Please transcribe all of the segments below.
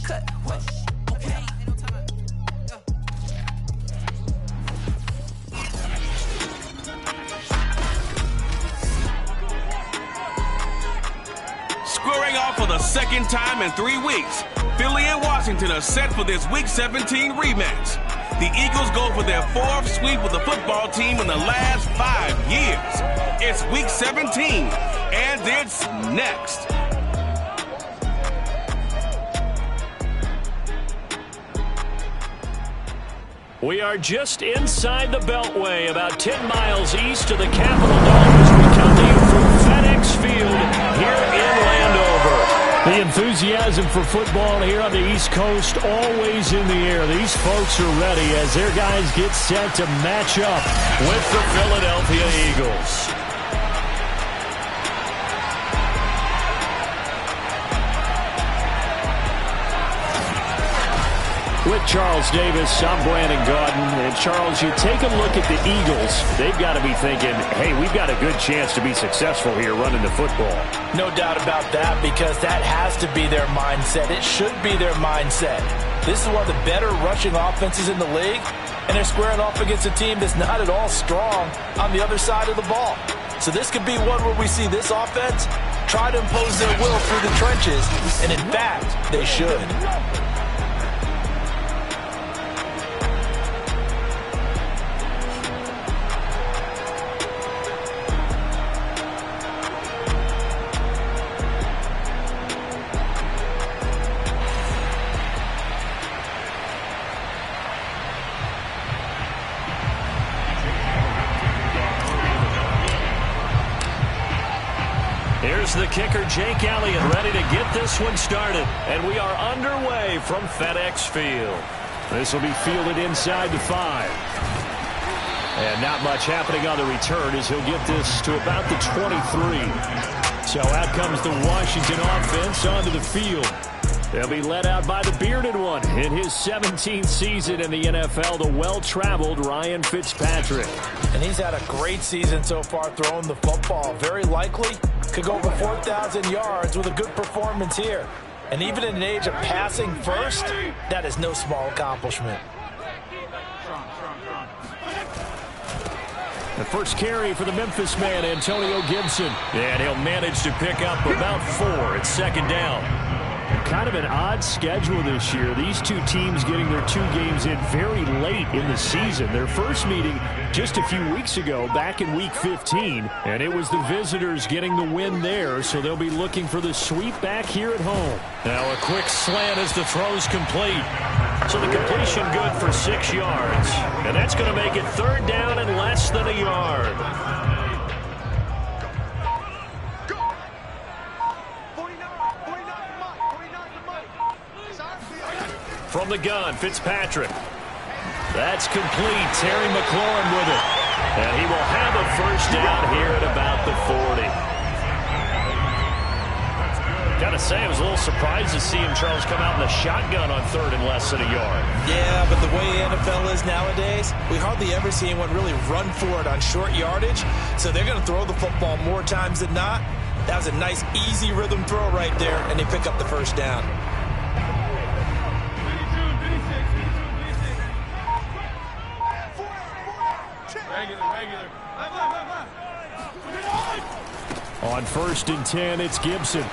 Squaring off for the second time in 3 weeks, Philly and Washington are set for this Week 17 rematch. The Eagles go for their 4th sweep with the football team in the last 5 years. It's Week 17, and it's next. We are just inside the Beltway, about 10 miles east of the Capitol Dome as we come to you from FedEx Field here in Landover. The enthusiasm for football here on the East Coast always in the air. These folks are ready as their guys get set to match up with the Philadelphia Eagles. With Charles Davis, I'm Brandon Gaudin. And Charles, you take a look at the Eagles. They've got to be thinking, hey, we've got a good chance to be successful here running the football. No doubt about that, because that has to be their mindset. It should be their mindset. This is one of the better rushing offenses in the league, and they're squaring off against a team that's not at all strong on the other side of the ball. So this could be one where we see this offense try to impose their will through the trenches, and in fact, they should. Here's the kicker, Jake Elliott, ready to get this one started. And we are underway from FedEx Field. This will be fielded inside the 5. And not much happening on the return as he'll get this to about the 23. So out comes the Washington offense onto the field. They'll be led out by the bearded one in his 17th season in the NFL, the well-traveled Ryan Fitzpatrick. And he's had a great season so far throwing the football. Very likely could go over 4,000 yards with a good performance here. And even in an age of passing first, that is no small accomplishment. The first carry for the Memphis man, Antonio Gibson. And he'll manage to pick up about 4 at second down. Kind of an odd schedule this year. These two teams getting their 2 games in very late in the season. Their first meeting just a few weeks ago, back in Week 15. And it was the visitors getting the win there, so they'll be looking for the sweep back here at home. Now a quick slant as the throw's complete. So the completion good for 6 yards. And that's going to make it 3rd down and less than a yard. From the gun, Fitzpatrick. That's complete. Terry McLaurin with it. And he will have a first down here at about the 40. Gotta say, I was a little surprised to see him, Charles, come out in the shotgun on 3rd and less than a yard. Yeah, but the way the NFL is nowadays, we hardly ever see anyone really run for it on short yardage. So they're going to throw the football more times than not. That was a nice, easy rhythm throw right there, and they pick up the first down. On 1st and 10, it's Gibson.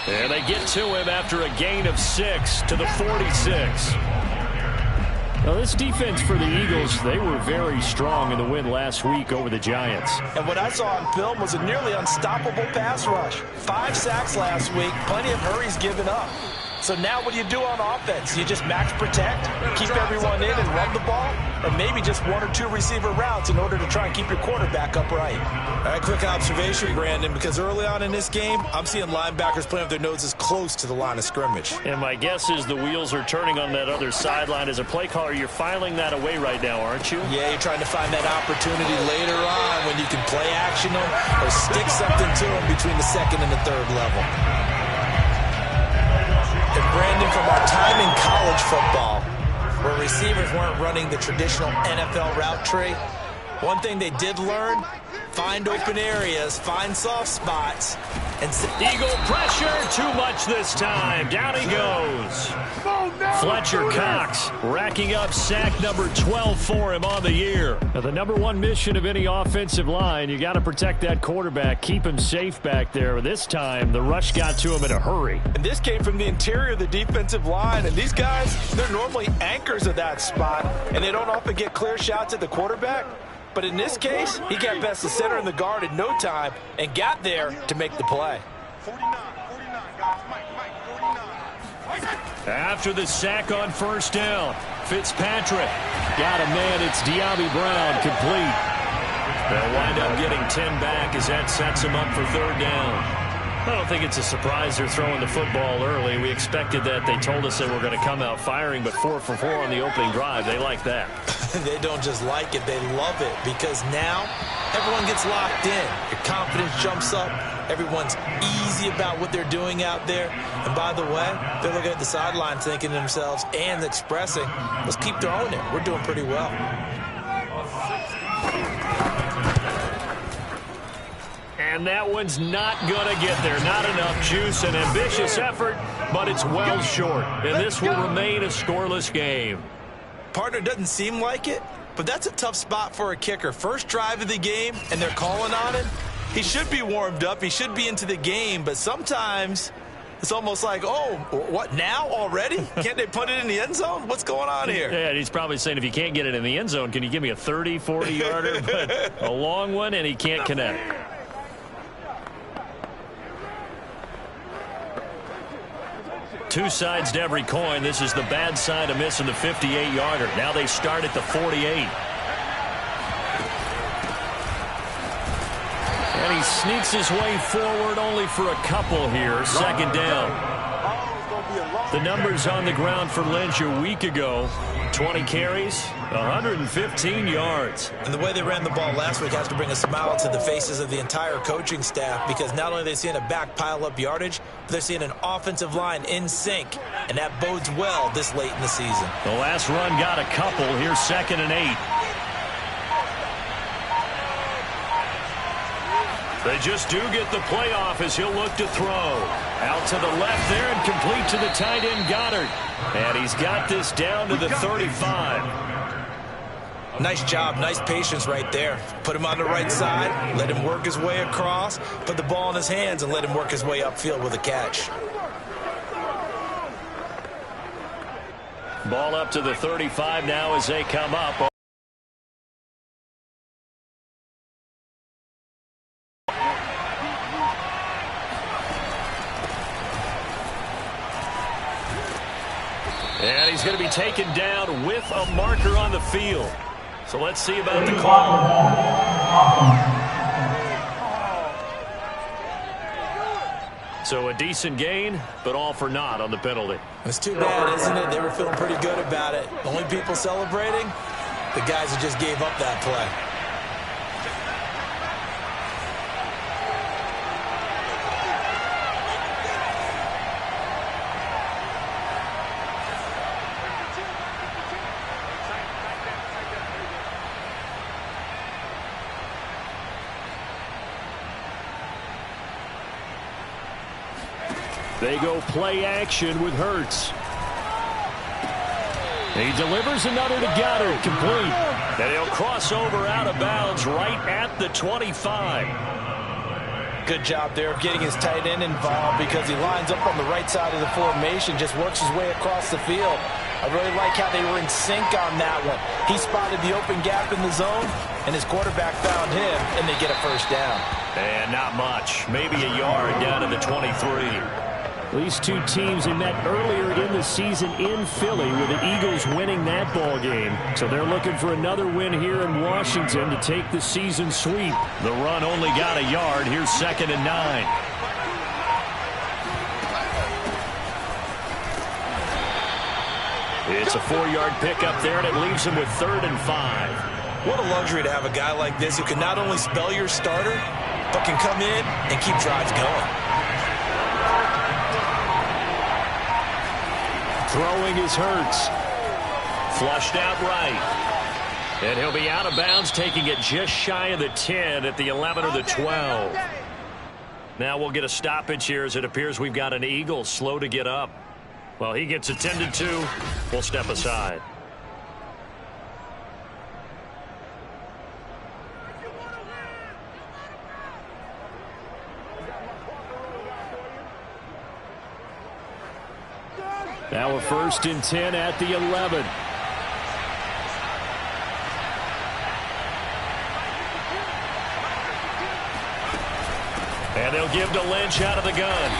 And they get to him after a gain of 6 to the 46. Now, this defense for the Eagles, they were very strong in the win last week over the Giants. And what I saw on film was a nearly unstoppable pass rush. 5 sacks last week, plenty of hurries given up. So now what do you do on offense? You just max protect, keep everyone in and run the ball, or maybe just 1 or 2 receiver routes in order to try and keep your quarterback upright. All right, quick observation, Brandon, because early on in this game, I'm seeing linebackers playing with their noses close to the line of scrimmage. And my guess is the wheels are turning on that other sideline. As a play caller, you're filing that away right now, aren't you? Yeah, you're trying to find that opportunity later on when you can play action them or stick something to them between the 2nd and the 3rd level. And Brandon, from our time in college football, where receivers weren't running the traditional NFL route tree, One thing they did learn, find open areas, find soft spots. And Eagle pressure, too much this time. Down he goes. Fletcher Cox racking up sack number 12 for him on the year. Now, the number one mission of any offensive line, you got to protect that quarterback, keep him safe back there. This time, the rush got to him in a hurry. And this came from the interior of the defensive line. And these guys, they're normally anchors of that spot, and they don't often get clear shots at the quarterback. But in this case, he got past the center and the guard in no time and got there to make the play. After the sack on first down, Fitzpatrick got a man. It's De'Ami Brown, complete. They'll wind up getting 10 back as that sets him up for third down. I don't think it's a surprise they're throwing the football early. We expected that. They told us they were going to come out firing, but 4 for 4 on the opening drive. They like that. They don't just like it, they love it, because now everyone gets locked in. Your confidence jumps up. Everyone's easy about what they're doing out there. And by the way, they're looking at the sideline thinking to themselves and expressing, let's keep throwing it. We're doing pretty well. And that one's not going to get there. Not enough juice. An ambitious effort, but it's well short. And this will remain a scoreless game. Partner, doesn't seem like it, but that's a tough spot for a kicker. First drive of the game, and they're calling on him. He should be warmed up. He should be into the game, but sometimes it's almost like, oh, what, now already? Can't they put it in the end zone? What's going on here? Yeah, he's probably saying, if you can't get it in the end zone, can you give me a 30, 40-yarder? But a long one, and he can't connect. Two sides to every coin. This is the bad side of missing the 58-yarder. Now they start at the 48. And he sneaks his way forward only for a couple here. Second down. The numbers on the ground for Lynch a week ago. 20 carries, 115 yards. And the way they ran the ball last week has to bring a smile to the faces of the entire coaching staff, because not only are they seeing a back pile up yardage, but they're seeing an offensive line in sync, and that bodes well this late in the season. The last run got a couple. Here's 2nd and 8. They just do get the playoff as he'll look to throw. Out to the left there and complete to the tight end Goddard. And he's got this down to the 35. Nice job, nice patience right there. Put him on the right side, let him work his way across, put the ball in his hands and let him work his way upfield with a catch. Ball up to the 35 now as they come up. And he's going to be taken down with a marker on the field. So let's see about the call. So a decent gain, but all for naught on the penalty. It's too bad, isn't it? They were feeling pretty good about it. The only people celebrating, the guys who just gave up that play. They go play action with Hurts. He delivers another to Goddard, complete. And he'll cross over out of bounds right at the 25. Good job there of getting his tight end involved, because he lines up on the right side of the formation, just works his way across the field. I really like how they were in sync on that one. He spotted the open gap in the zone, and his quarterback found him, and they get a first down. And not much. Maybe a yard down to the 23. These two teams, they met earlier in the season in Philly with the Eagles winning that ball game. So they're looking for another win here in Washington to take the season sweep. The run only got a yard. Here's 2nd and 9. It's a 4-yard pickup there, and it leaves him with 3rd and 5. What a luxury to have a guy like this who can not only spell your starter, but can come in and keep drives going. Throwing is Hurts. Flushed out right. And he'll be out of bounds, taking it just shy of the 10 at the 11 or the 12. Now we'll get a stoppage here as it appears we've got an Eagle slow to get up. Well, he gets attended to. We'll step aside. Now a 1st and 10 at the 11. And they'll give to Lynch out of the gun.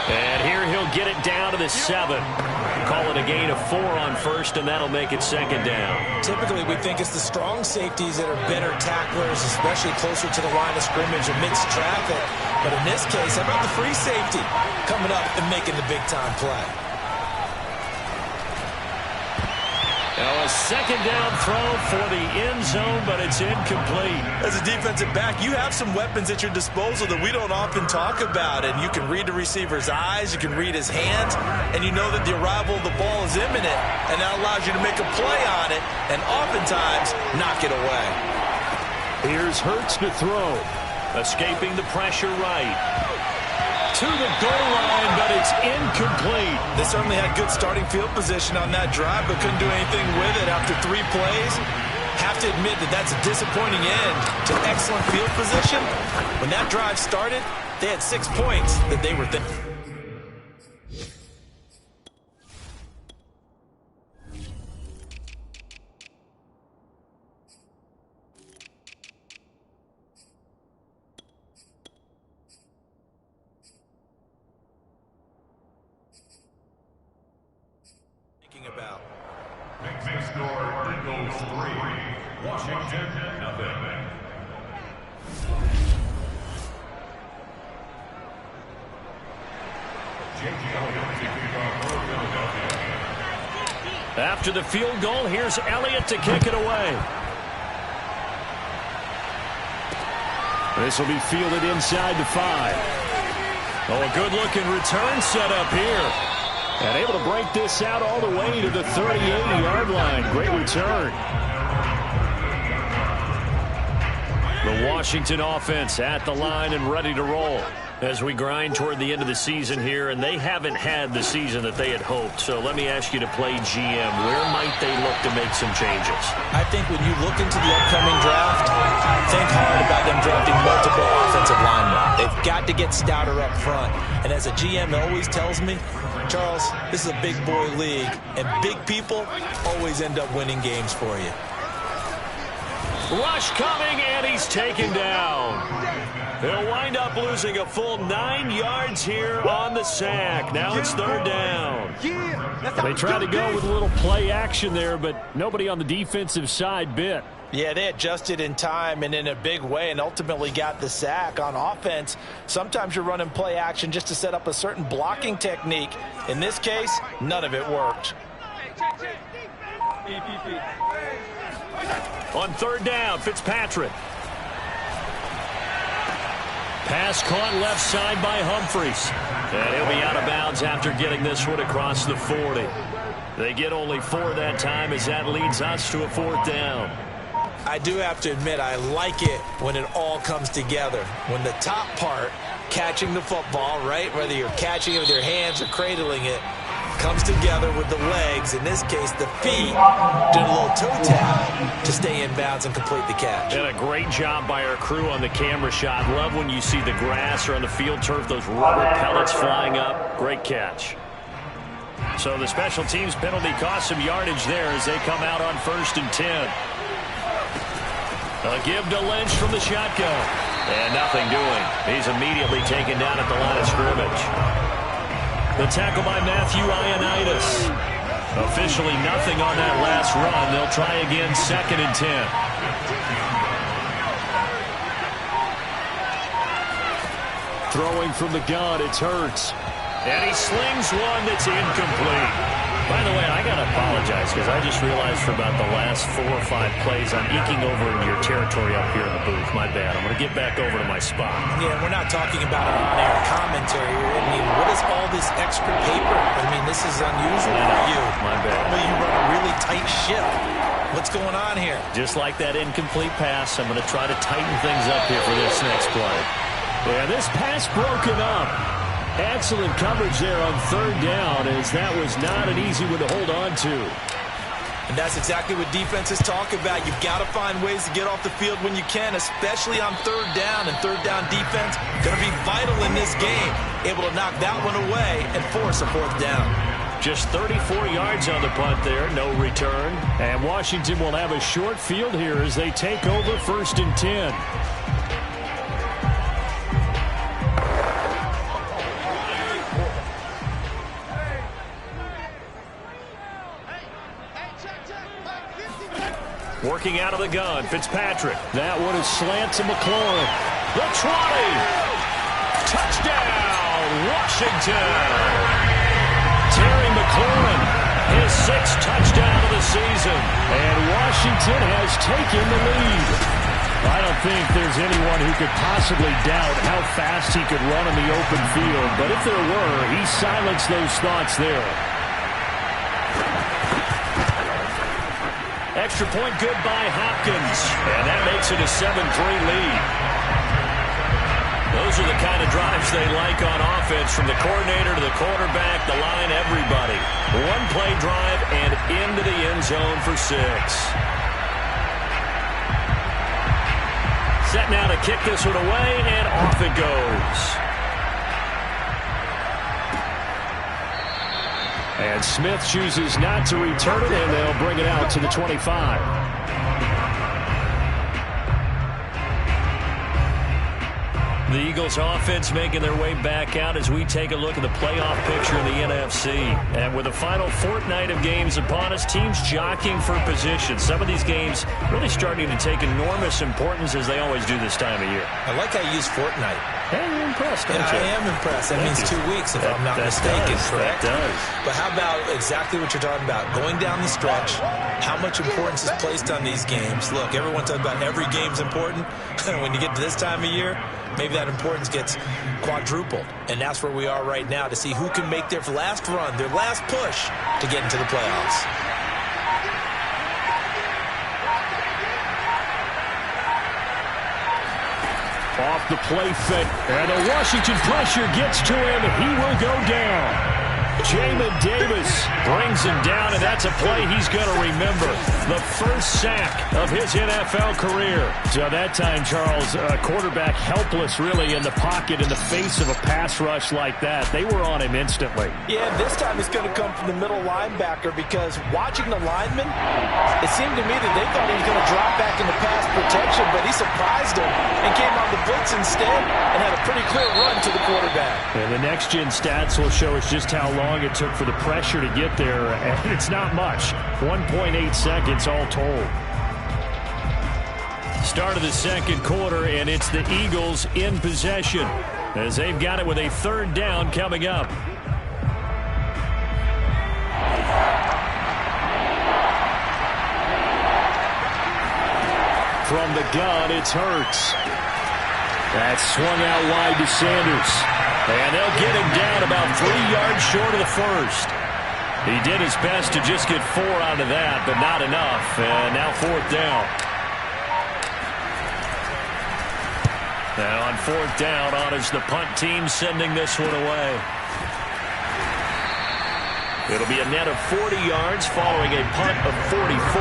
And here he'll get it down to the 7. Call it a gain of 4 on 1st, and that'll make it 2nd down. Typically, we think it's the strong safeties that are better tacklers, especially closer to the line of scrimmage amidst traffic. But in this case, how about the free safety coming up and making the big-time play? Now a 2nd down throw for the end zone, but it's incomplete. As a defensive back, you have some weapons at your disposal that we don't often talk about. And you can read the receiver's eyes, you can read his hands, and you know that the arrival of the ball is imminent. And that allows you to make a play on it and oftentimes knock it away. Here's Hurts to throw. Escaping the pressure right. To the goal line, but it's incomplete. They certainly had good starting field position on that drive, but couldn't do anything with it after 3 plays. Have to admit that that's a disappointing end to excellent field position. When that drive started, they had 6 points that they were thinking. About. Big score, Eagles 3, Washington nothing. After the field goal, here's Elliott to kick it away. This will be fielded inside the 5. Oh, a good-looking return set up here. And able to break this out all the way to the 38-yard line. Great return. The Washington offense at the line and ready to roll as we grind toward the end of the season here, and they haven't had the season that they had hoped. So let me ask you to play GM. Where might they look to make some changes? I think when you look into the upcoming draft, think hard about them drafting multiple offensive linemen. They've got to get stouter up front. And as a GM always tells me, Charles, this is a big boy league, and big people always end up winning games for you. Rush coming, and he's taken down. They'll wind up losing a full 9 yards here on the sack. Now it's 3rd down. They tried to go with a little play action there, but nobody on the defensive side bit. Yeah, they adjusted in time and in a big way and ultimately got the sack. On offense, sometimes you're running play action just to set up a certain blocking technique. In this case, none of it worked. On 3rd down, Fitzpatrick. Pass caught left side by Humphries. And he'll be out of bounds after getting this one across the 40. They get only 4 that time as that leads us to a 4th down. I do have to admit, I like it when it all comes together. When the top part, catching the football, right, whether you're catching it with your hands or cradling it, comes together with the legs, in this case the feet, doing a little toe tap to stay in bounds and complete the catch. And a great job by our crew on the camera shot. Love when you see the grass or on the field turf, those rubber pellets flying up. Great catch. So the special teams penalty cost some yardage there as they come out on 1st and 10. A give to Lynch from the shotgun. And nothing doing. He's immediately taken down at the line of scrimmage. The tackle by Matthew Ioannidis. Officially nothing on that last run. They'll try again 2nd and 10. Throwing from the gun, it's Hurts. And he slings one that's incomplete. By the way, I got to apologize because I just realized for about the last 4 or 5 plays I'm eking over into your territory up here in the booth. My bad. I'm going to get back over to my spot. Yeah, we're not talking about an on-air commentary. I mean, what is all this extra paper? I mean, this this is unusual for you. My bad. Normally you run a really tight ship. What's going on here? Just like that incomplete pass, I'm going to try to tighten things up here for this next play. Yeah, this pass broken up. Excellent coverage there on third down, as that was not an easy one to hold on to. And that's exactly what defenses talk about. You've got to find ways to get off the field when you can, especially on third down. And third down defense going to be vital in this game. Able to knock that one away and force a fourth down. Just 34 yards on the punt there, no return. And Washington will have a short field here as they take over 1st and 10. Working out of the gun, Fitzpatrick. That one is slant to McLaurin. The trolley. Touchdown, Washington. Terry McLaurin, his 6th touchdown of the season. And Washington has taken the lead. I don't think there's anyone who could possibly doubt how fast he could run in the open field. But if there were, he silenced those thoughts there. Extra point good by Hopkins. And that makes it a 7-3 lead. Those are the kind of drives they like on offense, from the coordinator to the quarterback, the line, everybody. One-play drive and into the end zone for 6. Set now to kick this one away, and off it goes. And Smith chooses not to return it, and they'll bring it out to the 25. The Eagles offense making their way back out as we take a look at the playoff picture in the NFC. And with the final fortnight of games upon us, teams jockeying for position. Some of these games really starting to take enormous importance, as they always do this time of year. I like how you use fortnight. Hey, you're impressed, don't you? I am impressed. That means 2 weeks, if I'm not mistaken, correct? That does. But how about exactly what you're talking about? Going down the stretch, how much importance is placed on these games? Look, everyone talks about every game's important. When you get to this time of year, maybe that importance gets quadrupled. And that's where we are right now, to see who can make their last run, their last push to get into the playoffs. Off the play fake, and the Washington pressure gets to him. He will go down. Jamin Davis brings him down, and that's a play he's going to remember. The first sack of his NFL career. So that time, Charles, quarterback helpless really in the pocket in the face of a pass rush like that. They were on him instantly. Yeah, this time it's going to come from the middle linebacker, because watching the lineman, it seemed to me that they thought he was going to drop back into pass protection, but he surprised him and came on the blitz instead and had a pretty clear run to the quarterback. And the next-gen stats will show us just how long it took for the pressure to get there, and it's not much. 1.8 seconds all told. Start of the second quarter, and it's the Eagles in possession as they've got it with a third down coming up. From the gun, it's Hurts. That's swung out wide to Sanders. And they'll get him down about 3 yards short of the first. He did his best to just get 4 out of that, but not enough. And now fourth down. Now on fourth down, on is the punt team sending this one away. It'll be a net of 40 yards following a punt of 44.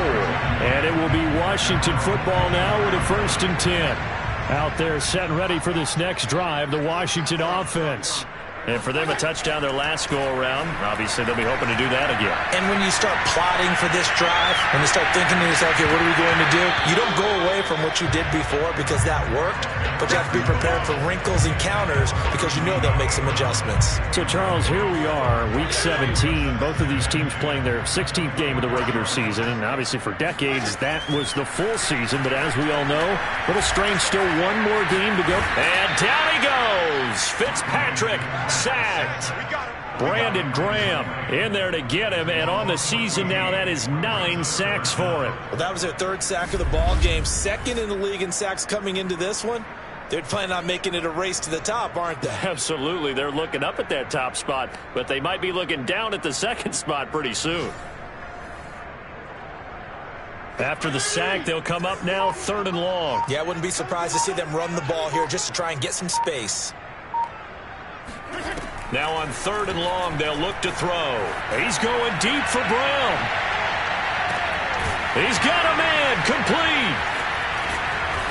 And it will be Washington football now with a 1st and 10. Out there set and ready for this next drive, the Washington offense. And for them, a touchdown their last go-around. Obviously, they'll be hoping to do that again. And when you start plotting for this drive, when you start thinking to yourself, okay, what are we going to do? You don't go away from what you did before because that worked, but you have to be prepared for wrinkles and counters because you know they'll make some adjustments. So, Charles, here we are, Week 17. Both of these teams playing their 16th game of the regular season. And obviously, for decades, that was the full season. But as we all know, a little strange, still one more game to go. And down he goes. Fitzpatrick sacked. Brandon Graham in there to get him, and on the season now, that is 9 sacks for him. Well, that was their 3rd sack of the ball game, 2nd in the league in sacks coming into this one. They're planning on making it a race to the top, aren't they? Absolutely. They're looking up at that top spot, but they might be looking down at the second spot pretty soon. After the sack, they'll come up now 3rd and long. Yeah, I wouldn't be surprised to see them run the ball here just to try and get some space. Now on 3rd and long, they'll look to throw. He's going deep for Brown. He's got a man, complete.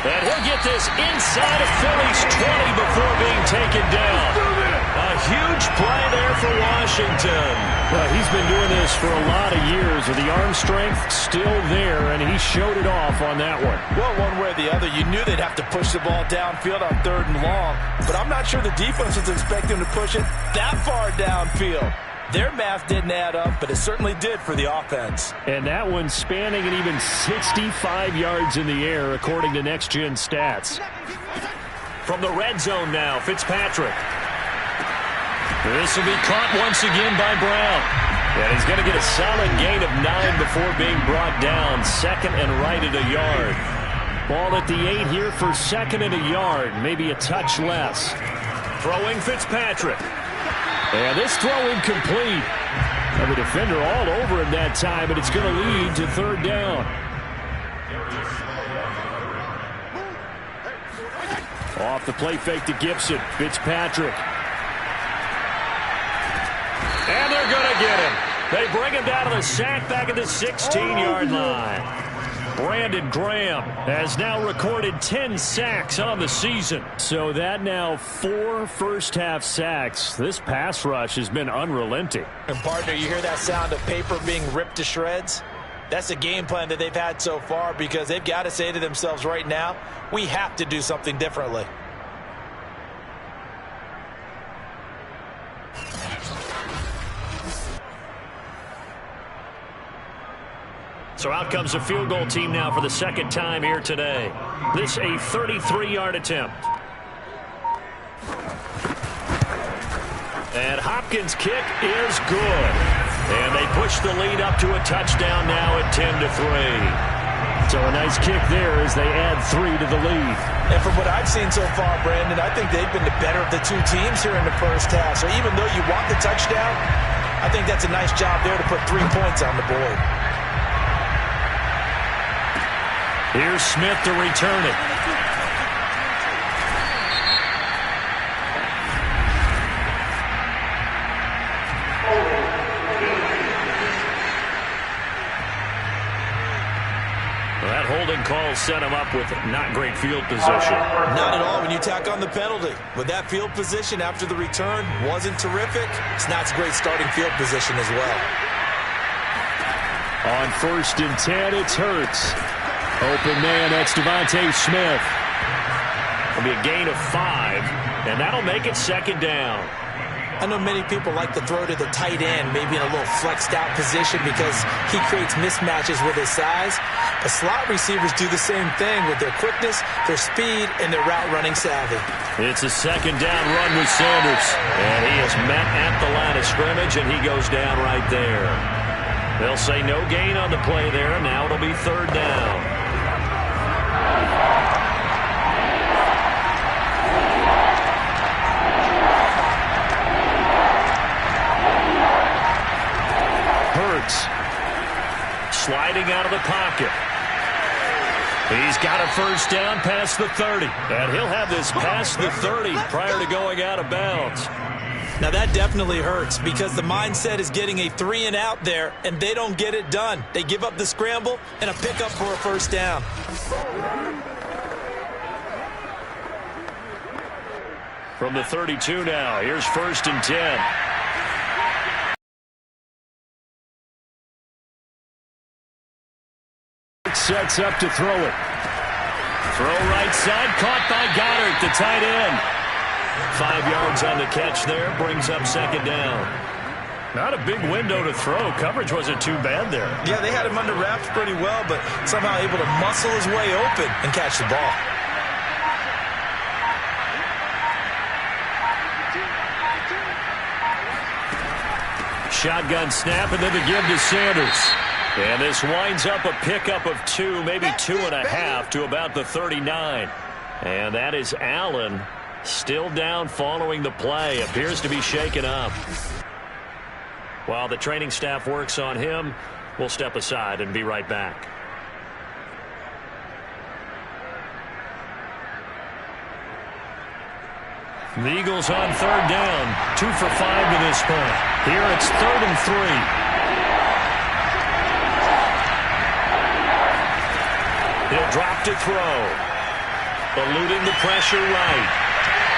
And he'll get this inside of Philly's 20 before being taken down. A huge play there for Washington. Well, he's been doing this for a lot of years with the arm strength still there, and he showed it off on that one. Well, one way or the other, you knew they'd have to push the ball downfield on 3rd and long, but I'm not sure the defense was expecting to push it that far downfield. Their math didn't add up, but it certainly did for the offense. And that one spanning an even 65 yards in the air, according to Next Gen Stats. From the red zone now, Fitzpatrick. This will be caught once again by Brown. And he's going to get a solid gain of 9 before being brought down. 2nd and right at a yard. Ball at the 8 here for 2nd and a yard. Maybe a touch less. Throwing Fitzpatrick. And this throw incomplete. And the defender all over him that time, but it's going to lead to 3rd down. Off the play fake to Gibson. Fitzpatrick. And they're going to get him. They bring him down to the sack back at the 16-yard line. Brandon Graham has now recorded 10 sacks on the season. So that now 4 first-half sacks. This pass rush has been unrelenting. And partner, you hear that sound of paper being ripped to shreds? That's the game plan that they've had so far, because they've got to say to themselves right now, we have to do something differently. So out comes the field goal team now for the 2nd time here today. This a 33-yard attempt. And Hopkins' kick is good. And they push the lead up to a touchdown now at 10-3. So a nice kick there as they add 3 to the lead. And from what I've seen so far, Brandon, I think they've been the better of the two teams here in the first half. So even though you want the touchdown, I think that's a nice job there to put 3 points on the board. Here's Smith to return it. Well, that holding call set him up with not great field position. Not at all when you tack on the penalty. With that field position after the return wasn't terrific, it's not a great starting field position as well. On 1st and 10, it's Hurts. Open man, that's Devontae Smith. It'll be a gain of 5, and that'll make it 2nd down. I know many people like to throw to the tight end, maybe in a little flexed out position because he creates mismatches with his size. But slot receivers do the same thing with their quickness, their speed, and their route running savvy. It's a 2nd down run with Sanders. And he is met at the line of scrimmage, and he goes down right there. They'll say no gain on the play there. Now it'll be 3rd down. Sliding out of the pocket. He's got a 1st down past the 30. And he'll have this past the 30 prior to going out of bounds. Now that definitely hurts because the mindset is getting a 3 and out there, and they don't get it done. They give up the scramble and a pickup for a 1st down. From the 32 now, here's 1st and 10. Sets up to throw it. Throw right side, caught by Goddard, the tight end. 5 yards on the catch there, brings up 2nd down. Not a big window to throw. Coverage wasn't too bad there. Yeah, they had him under wraps pretty well, but somehow able to muscle his way open and catch the ball. Shotgun snap, and then the give to Sanders. And this winds up a pickup of 2, maybe 2.5 to about the 39. And that is Allen, still down following the play. Appears to be shaken up. While the training staff works on him, we'll step aside and be right back. The Eagles on third down, 2 for 5 to this point. Here it's 3rd and 3. He'll drop to throw. Eluding the pressure right.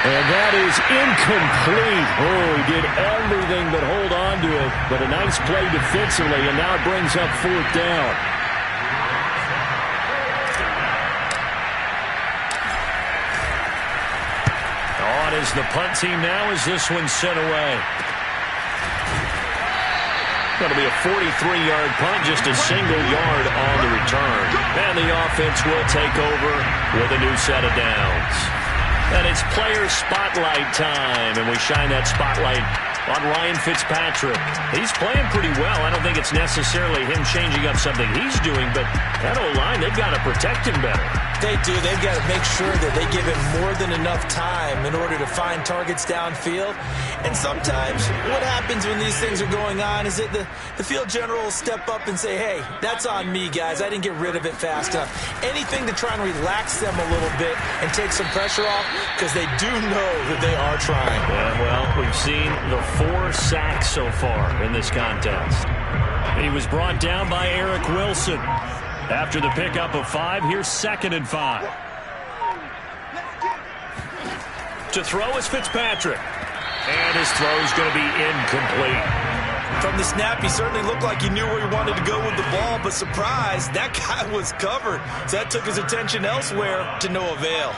And that is incomplete. Oh, he did everything but hold on to it. But a nice play defensively, and now it brings up 4th down. On is the punt team now as this one's sent away. Going to be a 43-yard punt, just a single yard on the return. And the offense will take over with a new set of downs. And it's player spotlight time, and we shine that spotlight on Ryan Fitzpatrick. He's playing pretty well. I don't think it's necessarily him changing up something he's doing, but that O-line, they've got to protect him better. They do. They've got to make sure that they give him more than enough time in order to find targets downfield. And sometimes what happens when these things are going on is that the field general will step up and say, hey, that's on me, guys. I didn't get rid of it fast enough. Anything to try and relax them a little bit and take some pressure off, because they do know that they are trying. Yeah, well, we've seen the 4 sacks so far in this contest. He was brought down by Eric Wilson. After the pickup of 5, here's 2nd and 5. To throw is Fitzpatrick. And his throw is going to be incomplete. From the snap, he certainly looked like he knew where he wanted to go with the ball, but surprise, that guy was covered. So that took his attention elsewhere to no avail.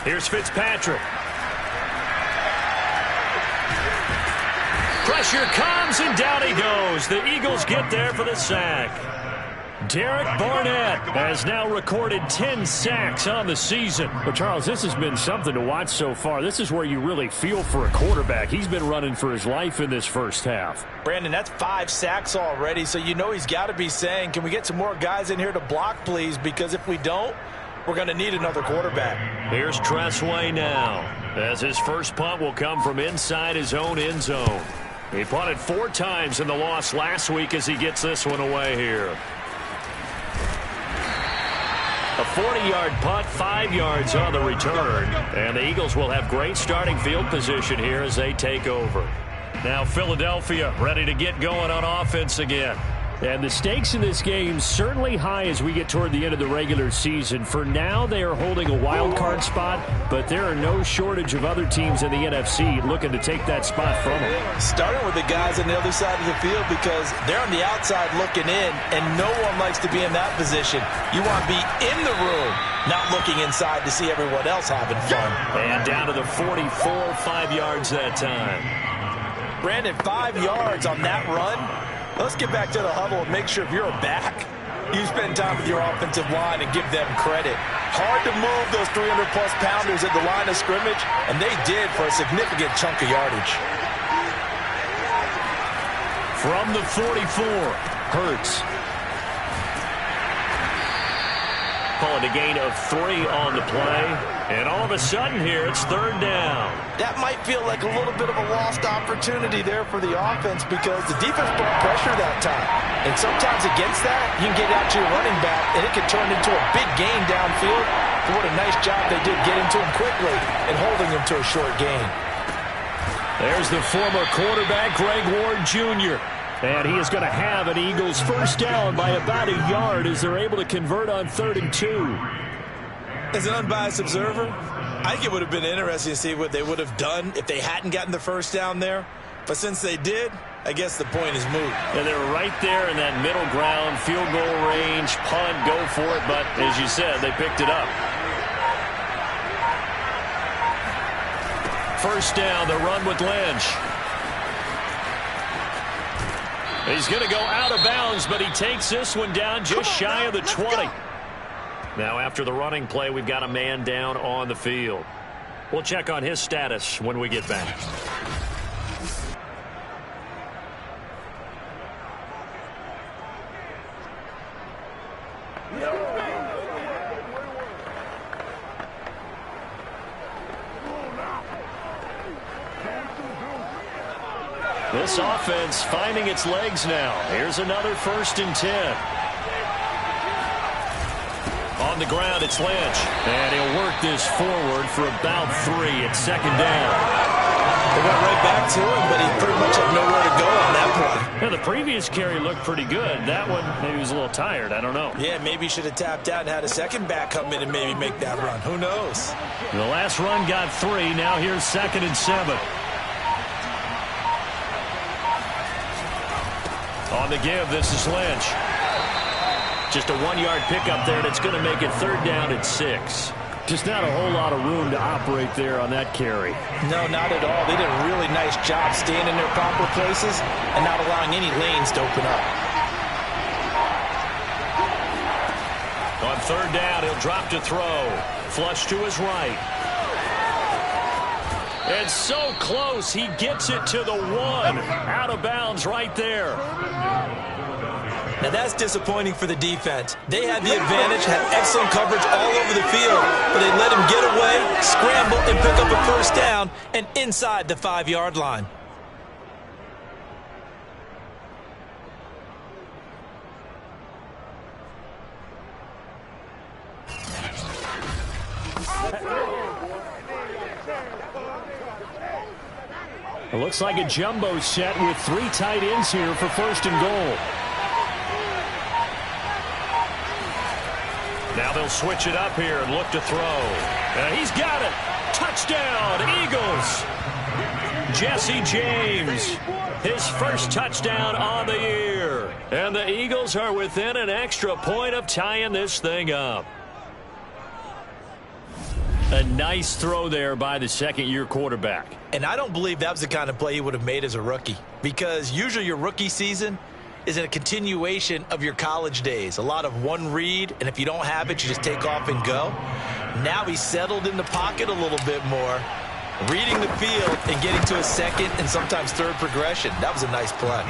Here's Fitzpatrick. Pressure comes, and down he goes. The Eagles get there for the sack. Derek Barnett has now recorded 10 sacks on the season. But, Charles, this has been something to watch so far. This is where you really feel for a quarterback. He's been running for his life in this first half. Brandon, that's 5 sacks already, so you know he's got to be saying, can we get some more guys in here to block, please? Because if we don't, we're going to need another quarterback. Here's Tressway now, as his first punt will come from inside his own end zone. He punted 4 times in the loss last week as he gets this one away here. A 40-yard punt, 5 yards on the return. And the Eagles will have great starting field position here as they take over. Now Philadelphia ready to get going on offense again. And the stakes in this game certainly high as we get toward the end of the regular season. For now, they are holding a wild card spot, but there are no shortage of other teams in the NFC looking to take that spot from them. Starting with the guys on the other side of the field, because they're on the outside looking in, and no one likes to be in that position. You want to be in the room, not looking inside to see everyone else having fun. And down to the 44, 5 yards that time. Brandon, 5 yards on that run. Let's get back to the huddle and make sure if you're a back, you spend time with your offensive line and give them credit. Hard to move those 300-plus pounders at the line of scrimmage, and they did for a significant chunk of yardage. From the 44, Hurts. Call it a gain of 3 on the play. And all of a sudden here, it's 3rd down. That might feel like a little bit of a lost opportunity there for the offense, because the defense brought pressure that time. And sometimes against that, you can get out to your running back, and it can turn into a big gain downfield. But what a nice job they did getting to him quickly and holding him to a short gain. There's the former quarterback, Greg Ward Jr. And he is going to have an Eagles first down by about a yard as they're able to convert on 3rd and 2. As an unbiased observer, I think it would have been interesting to see what they would have done if they hadn't gotten the first down there. But since they did, I guess the point is moot. And they're right there in that middle ground, field goal range, punt, go for it. But as you said, they picked it up. First down, the run with Lynch. He's going to go out of bounds, but he takes this one down just shy of the 20. Now, after the running play, we've got a man down on the field. We'll check on his status when we get back. this offense finding its legs now. Here's another 1st and 10. On the ground, it's Lynch. And he'll work this forward for about 3 at 2nd down. They went right back to him, but he pretty much had nowhere to go on that play. Yeah, the previous carry looked pretty good. That one, maybe he was a little tired. I don't know. Yeah, maybe he should have tapped out and had a second back come in and maybe make that run. Who knows? The last run got 3. Now here's 2nd and 7. On the give, this is Lynch. Just a 1-yard pickup there, and it's going to make it 3rd down at 6. Just not a whole lot of room to operate there on that carry. No, not at all. They did a really nice job staying in their proper places and not allowing any lanes to open up. On 3rd down, he'll drop to throw. Flush to his right. And so close, he gets it to the 1. Out of bounds right there. Now that's disappointing for the defense. They had the advantage, had excellent coverage all over the field, but they let him get away, scramble, and pick up a 1st down, and inside the 5-yard line. It looks like a jumbo set with 3 tight ends here for 1st and goal. Now they'll switch it up here and look to throw. He's got it. Touchdown, Eagles. Jesse James, his 1st touchdown on the year. And the Eagles are within an extra point of tying this thing up. A nice throw there by the 2nd-year quarterback. And I don't believe that was the kind of play he would have made as a rookie, because usually your rookie season is a continuation of your college days. A lot of one read, and if you don't have it, you just take off and go. Now he's settled in the pocket a little bit more, reading the field and getting to a 2nd and sometimes 3rd progression. That was a nice play.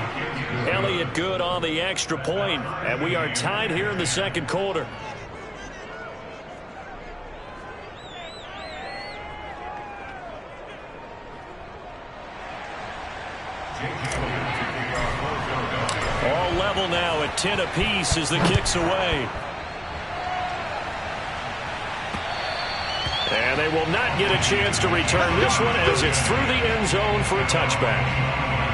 Elliott good on the extra point, and we are tied here in the 2nd quarter. All level now at 10 apiece as the kick's away. And they will not get a chance to return this one as it's through the end zone for a touchback.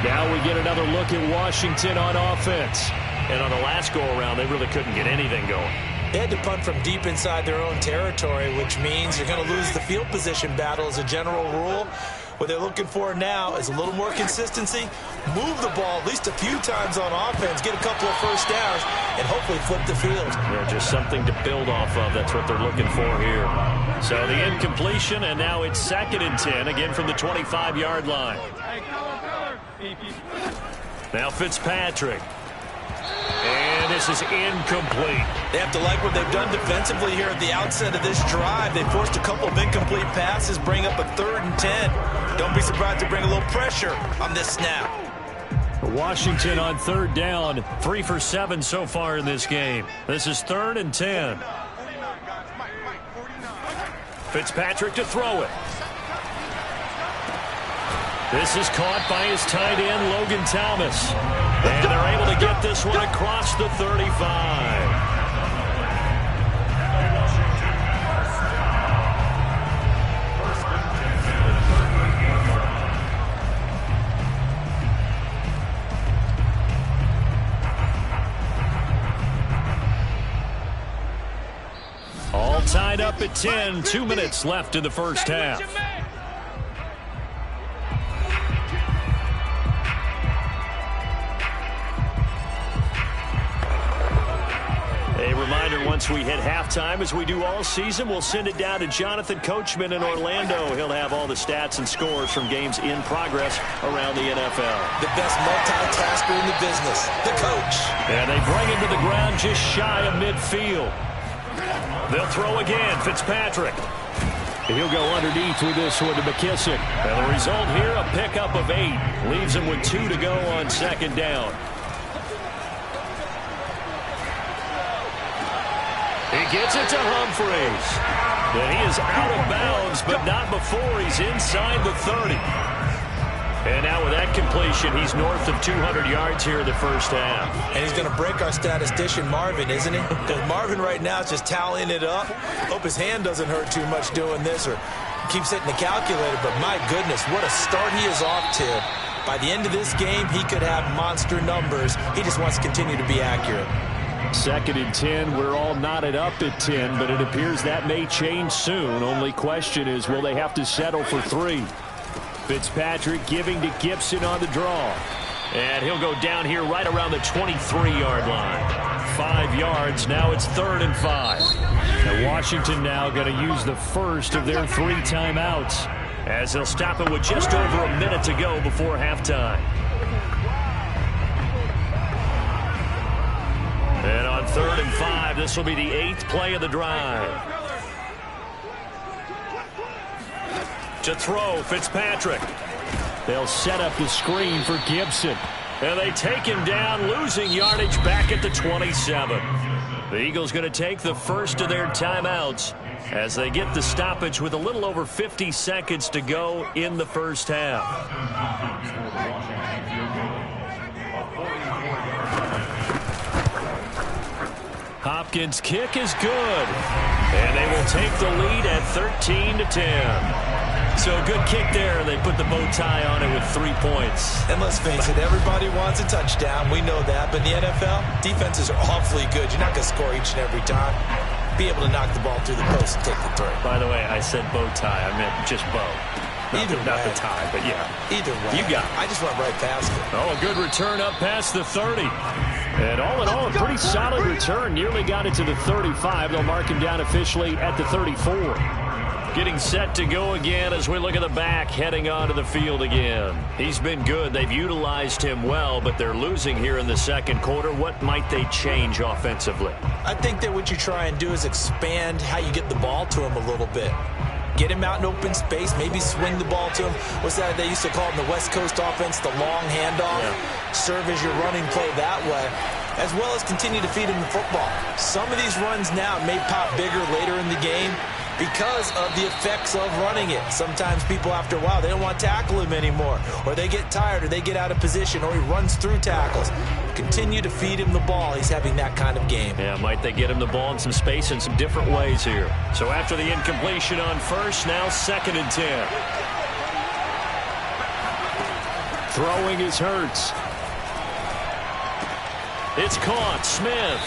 Now we get another look at Washington on offense. And on the last go-around, they really couldn't get anything going. They had to punt from deep inside their own territory, which means you're going to lose the field position battle as a general rule. What they're looking for now is a little more consistency, move the ball at least a few times on offense, get a couple of 1st downs, and hopefully flip the field. Yeah, just something to build off of. That's what they're looking for here. So the incompletion, and now it's 2nd and 10, again from the 25-yard line. Now Fitzpatrick. And this is incomplete. They have to like what they've done defensively here at the outset of this drive. They forced a couple of incomplete passes, bring up a 3rd and 10. Don't be surprised to bring a little pressure on this snap. Washington on 3rd down, 3 for 7 so far in this game. This is 3rd and 10. Fitzpatrick to throw it. This is caught by his tight end, Logan Thomas. And they're able to get this one across the 35. All tied up at 10, 2 minutes left in the 1st half. A reminder, once we hit halftime, as we do all season, we'll send it down to Jonathan Coachman in Orlando. He'll have all the stats and scores from games in progress around the NFL. The best multitasker in the business, the coach. And they bring him to the ground just shy of midfield. They'll throw again, Fitzpatrick. He'll go underneath with this one to McKissick. And the result here, a pickup of 8. Leaves him with 2 to go on 2nd down. He gets it to Humphreys. And he is out of bounds, but not before he's inside the 30. And now with that completion, he's north of 200 yards here in the first half. And he's going to break our statistician, Marvin, isn't he? Because Marvin right now is just tallying it up. Hope his hand doesn't hurt too much doing this or keeps hitting the calculator. But my goodness, what a start he is off to. By the end of this game, he could have monster numbers. He just wants to continue to be accurate. 2nd and 10. We're all knotted up at 10, but it appears that may change soon. Only question is, will they have to settle for 3? Fitzpatrick giving to Gibson on the draw. And he'll go down here right around the 23-yard line. 5 yards. Now it's 3rd and 5. And Washington now going to use the first of their 3 timeouts, as they'll stop it with just over a minute to go before halftime. And on 3rd and 5, this will be the 8th play of the drive. To throw, Fitzpatrick. They'll set up the screen for Gibson. And they take him down, losing yardage back at the 27. The Eagles going to take the first of their timeouts as they get the stoppage with a little over 50 seconds to go in the first half. Hopkins' kick is good. And they will take the lead at 13-10. So a good kick there. They put the bow tie on it with 3 points. And let's face it, everybody wants a touchdown. We know that. But in the NFL, defenses are awfully good. You're not going to score each and every time. Be able to knock the ball through the post and take the throw. By the way, I said bow tie. I meant just bow. Not the tie, but yeah. Either way. You got it. I just went right past it. Oh, a good return up past the 30. And all in all, a pretty solid return. Nearly got it to the 35. They'll mark him down officially at the 34. Getting set to go again as we look at the back, heading onto the field again. He's been good. They've utilized him well, but they're losing here in the second quarter. What might they change offensively? I think that what you try and do is expand how you get the ball to him a little bit. Get him out in open space, maybe swing the ball to him. What's that they used to call it in the West Coast offense, the long handoff? Yeah. Serve as your running play that way, as well as continue to feed him the football. Some of these runs now may pop bigger later in the game because of the effects of running it. Sometimes people, after a while, they don't want to tackle him anymore, or they get tired, or they get out of position, or he runs through tackles. Continue to feed him the ball. He's having that kind of game. Yeah, might they get him the ball in some space in some different ways here. So after the incompletion on first, now 2nd and 10. Throwing is Hurts. It's caught. Smith.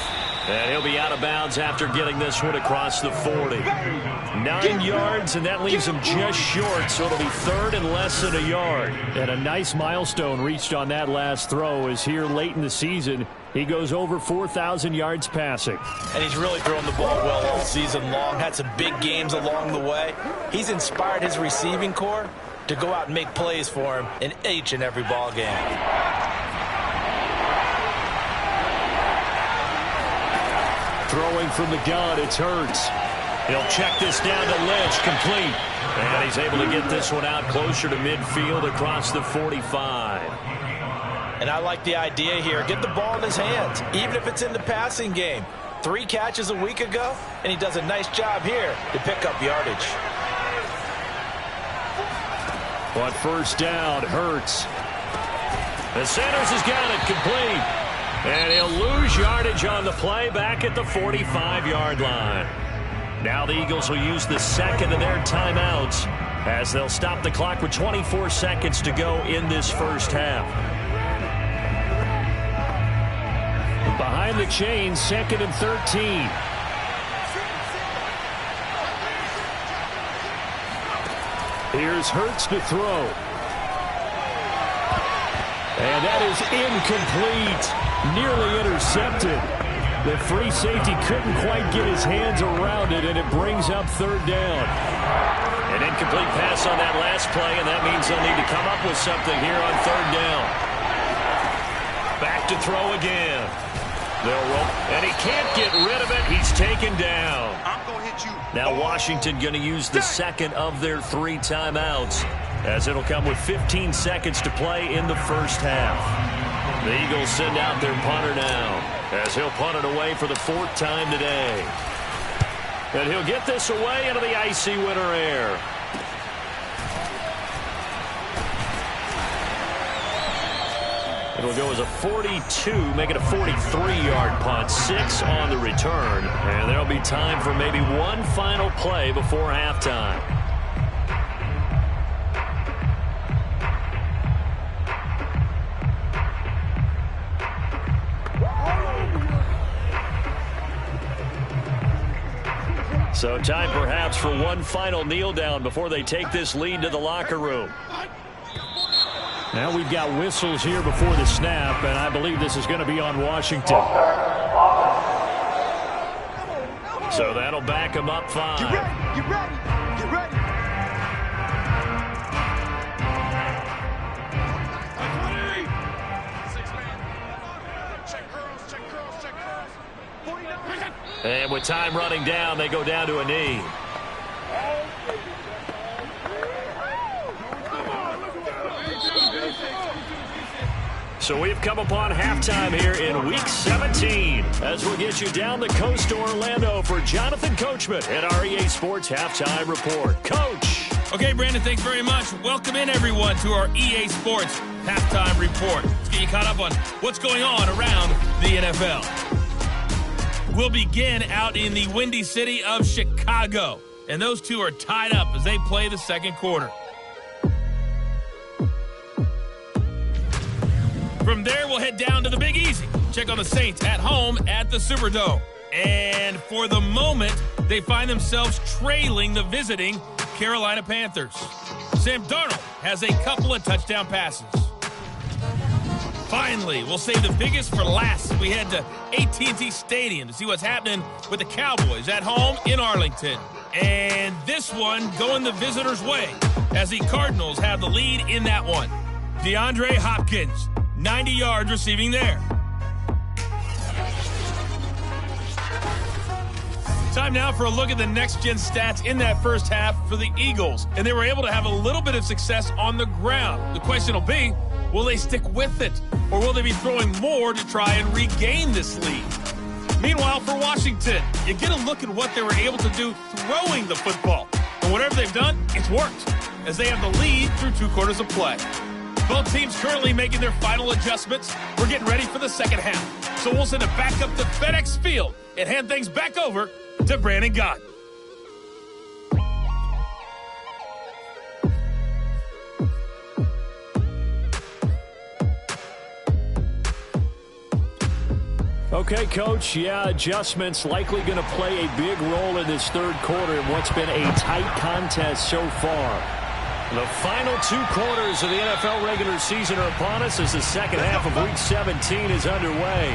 And he'll be out of bounds after getting this one across the 40. 9 yards, and that leaves him just short, so it'll be 3rd and less than a yard. And a nice milestone reached on that last throw is here late in the season. He goes over 4,000 yards passing. And he's really thrown the ball well all season long. Had some big games along the way. He's inspired his receiving corps to go out and make plays for him in each and every ball game. Throwing from the gun, it's Hurts. He'll check this down to Lynch, complete. And he's able to get this one out closer to midfield across the 45. And I like the idea here. Get the ball in his hands, even if it's in the passing game. 3 catches a week ago, and he does a nice job here to pick up yardage. On first down, Hurts. And Sanders has got it, complete. And he'll lose yardage on the play back at the 45-yard line. Now the Eagles will use the second of their timeouts as they'll stop the clock with 24 seconds to go in this first half. Behind the chains, 2nd and 13. Here's Hurts to throw. And that is incomplete. Nearly intercepted. The free safety couldn't quite get his hands around it, and it brings up 3rd down. An incomplete pass on that last play, and that means they'll need to come up with something here on 3rd down. Back to throw again. They'll roll, and he can't get rid of it. He's taken down. I'm gonna hit you. Now Washington going to use the second of their 3 timeouts, as it'll come with 15 seconds to play in the first half. The Eagles send out their punter now, as he'll punt it away for the 4th time today. And he'll get this away into the icy winter air. It'll go as a 42, make it a 43-yard punt, 6 on the return. And there'll be time for maybe one final play before halftime. So time perhaps for one final kneel down before they take this lead to the locker room. Now we've got whistles here before the snap, and I believe this is going to be on Washington. So that'll back them up 5. Get ready, get ready, get ready. And with time running down, they go down to a knee. So we've come upon halftime here in Week 17 as we'll get you down the coast to Orlando for Jonathan Coachman at our EA Sports Halftime Report. Coach. Okay, Brandon, thanks very much. Welcome in, everyone, to our EA Sports Halftime Report. Let's get you caught up on what's going on around the NFL. We'll begin out in the windy city of Chicago, and those two are tied up as they play the second quarter. From there, we'll head down to the Big Easy. Check on the Saints at home at the Superdome. And for the moment, they find themselves trailing the visiting Carolina Panthers. Sam Darnold has a couple of touchdown passes. Finally, we'll save the biggest for last as we head to AT&T Stadium to see what's happening with the Cowboys at home in Arlington. And this one going the visitors' way as the Cardinals have the lead in that one. DeAndre Hopkins, 90 yards receiving there. Time now for a look at the next-gen stats in that first half for the Eagles. And they were able to have a little bit of success on the ground. The question will be, will they stick with it? Or will they be throwing more to try and regain this lead? Meanwhile, for Washington, you get a look at what they were able to do throwing the football. And whatever they've done, it's worked, as they have the lead through 2 quarters of play. Both teams currently making their final adjustments. We're getting ready for the second half. So we'll send it back up to FedEx Field and hand things back over to Brandon Gott. Okay, Coach, adjustments likely going to play a big role in this third quarter in what's been a tight contest so far. The final 2 quarters of the NFL regular season are upon us as the second half of Week 17 is underway.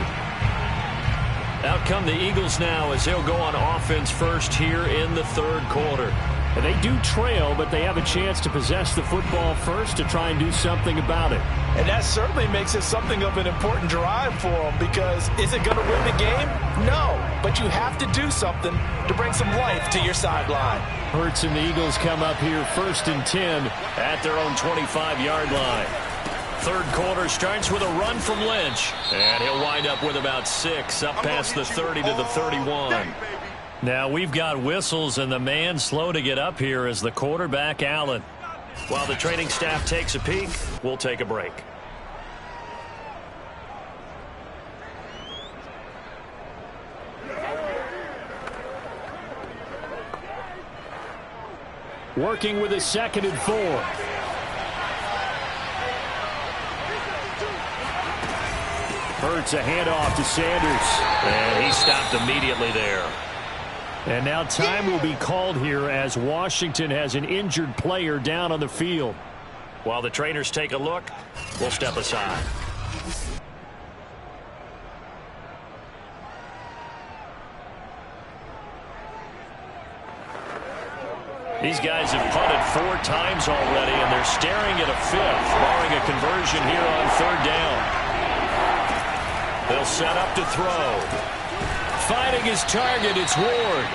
Out come the Eagles now as they'll go on offense first here in the third quarter. And they do trail, but they have a chance to possess the football first to try and do something about it. And that certainly makes it something of an important drive for them, because is it going to win the game? No, but you have to do something to bring some life to your sideline. Hurts and the Eagles come up here 1st and 10 at their own 25-yard line. Third quarter starts with a run from Lynch, and he'll wind up with about 6 up past the 30 to the 31. Now we've got whistles, and the man slow to get up here is the quarterback, Allen. While the training staff takes a peek, we'll take a break. Working with a 2nd and 4. Hurts a handoff to Sanders. And he stopped immediately there. And now time will be called here as Washington has an injured player down on the field. While the trainers take a look, we'll step aside. These guys have punted 4 times already, and they're staring at a 5th, barring a conversion here on 3rd down. They'll set up to throw. Finding his target, it's Ward.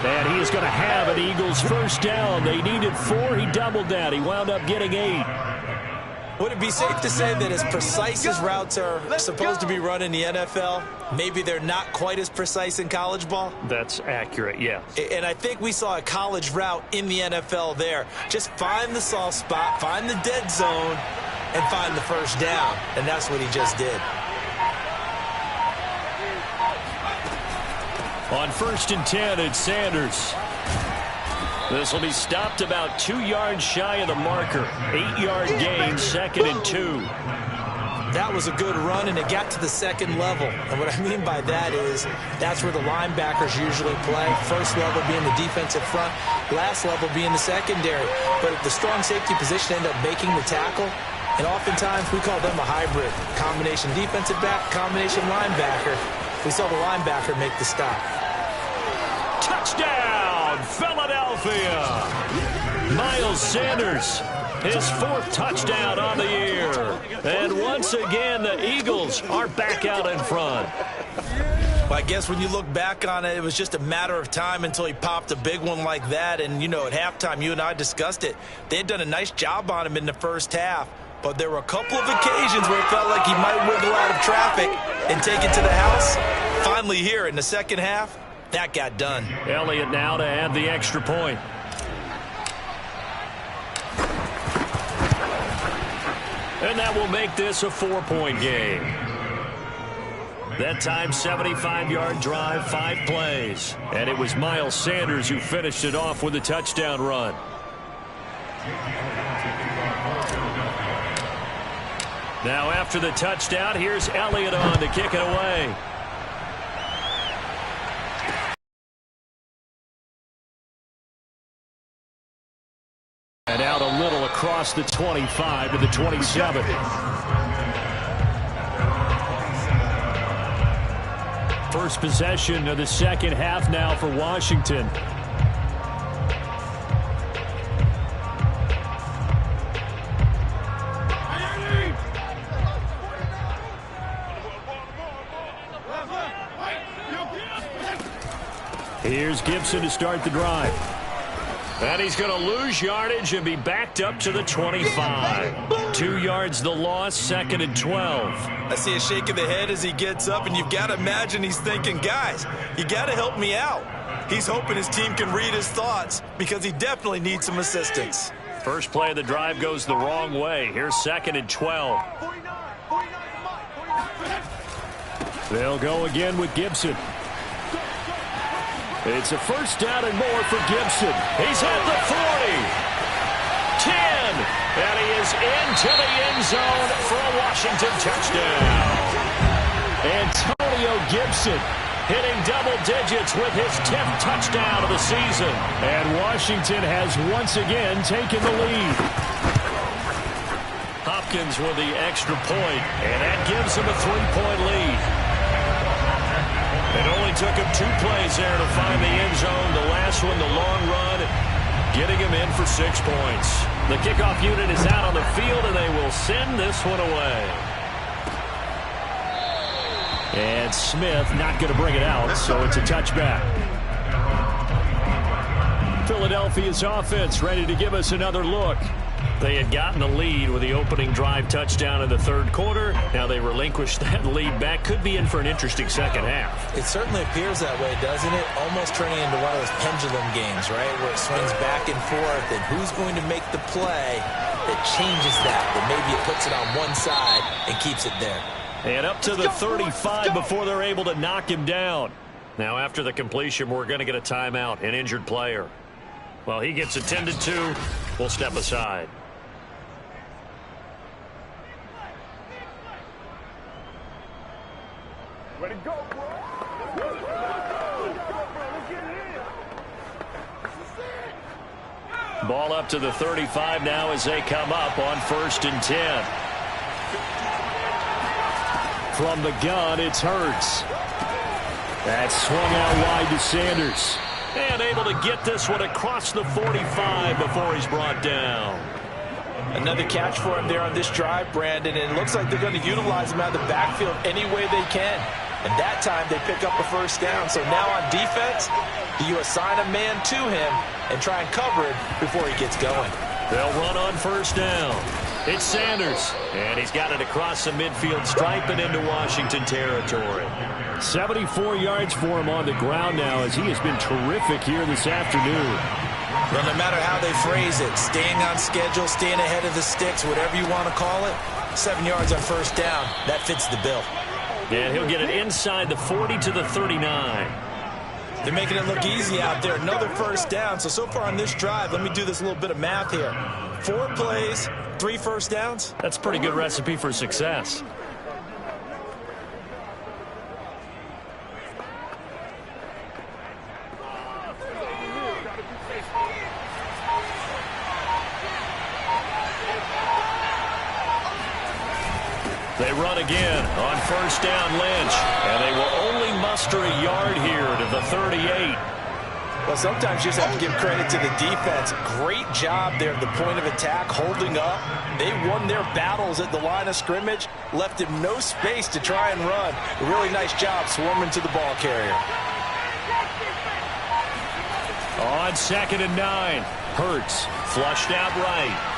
And he is going to have an Eagles first down. They needed 4. He doubled that. He wound up getting 8. Would it be safe to say that as precise as routes are supposed to be run in the NFL, maybe they're not quite as precise in college ball? That's accurate, yes. And I think we saw a college route in the NFL there. Just find the soft spot, find the dead zone, and find the first down, and that's what he just did. On 1st and 10, it's Sanders. This will be stopped about 2 yards shy of the marker. 8-yard gain, 2nd and 2. That was a good run, and it got to the second level. And what I mean by that is that's where the linebackers usually play. First level being the defensive front, last level being the secondary. But the strong safety position ended up making the tackle. And oftentimes we call them a hybrid. Combination defensive back, combination linebacker. We saw the linebacker make the stop. Touchdown, Philadelphia! Miles Sanders, his 4th touchdown on the year. And once again, the Eagles are back out in front. Well, I guess when you look back on it, it was just a matter of time until he popped a big one like that. And, you know, at halftime, you and I discussed it. They had done a nice job on him in the first half. But there were a couple of occasions where it felt like he might wiggle out of traffic and take it to the house. Finally here in the second half, that got done. Elliott now to add the extra point. And that will make this a 4-point game. That time, 75-yard drive, 5 plays. And it was Miles Sanders who finished it off with a touchdown run. Now after the touchdown, here's Elliott on to kick it away. And out a little across the 25 to the 27. First possession of the second half now for Washington. Here's Gibson to start the drive. And he's going to lose yardage and be backed up to the 25. 2 yards the loss, 2nd and 12. I see a shake of the head as he gets up, and you've got to imagine he's thinking, guys, you got to help me out. He's hoping his team can read his thoughts because he definitely needs some assistance. First play of the drive goes the wrong way. Here's 2nd and 12. They'll go again with Gibson. It's a first down and more for Gibson. He's at the 40. 10. And he is into the end zone for a Washington touchdown. Antonio Gibson hitting double digits with his 10th touchdown of the season. And Washington has once again taken the lead. Hopkins with the extra point, and that gives him a 3-point lead. It only took him 2 plays there to find the end zone. The last one, the long run, getting him in for 6 points. The kickoff unit is out on the field, and they will send this one away. And Smith not going to bring it out, so it's a touchback. Philadelphia's offense ready to give us another look. They had gotten the lead with the opening drive touchdown in the 3rd quarter. Now they relinquished that lead back. Could be in for an interesting second half. It certainly appears that way, doesn't it? Almost turning into one of those pendulum games, right? Where it swings back and forth, and who's going to make the play that changes that? That maybe it puts it on one side and keeps it there. And up to the 35 before they're able to knock him down. Now after the completion, we're going to get a timeout, an injured player. Well, he gets attended to. We'll step aside. Way to go, bro. Ball up to the 35 now as they come up on 1st and 10. From the gun, it's Hurts. That's swung out wide to Sanders. And able to get this one across the 45 before he's brought down. Another catch for him there on this drive, Brandon, and it looks like they're going to utilize him out of the backfield any way they can. And that time they pick up a first down. So now on defense, do you assign a man to him and try and cover it before he gets going? They'll run on 1st down. It's Sanders, and he's got it across the midfield stripe and into Washington territory. 74 yards for him on the ground now as he has been terrific here this afternoon. Well, no matter how they phrase it, staying on schedule, staying ahead of the sticks, whatever you want to call it, 7 yards on first down, that fits the bill. And he'll get it inside the 40 to the 39. They're making it look easy out there. Another first down. So far on this drive, let me do this little bit of math here. 4 plays, 3 first downs. That's a pretty good recipe for success. They run again on first down, Lynch. And they will only muster a yard here to the 38. Well, sometimes you just have to give credit to the defense. Great job there at the point of attack, holding up. They won their battles at the line of scrimmage, left him no space to try and run. A really nice job swarming to the ball carrier. On 2nd and 9, Hurts flushed out right.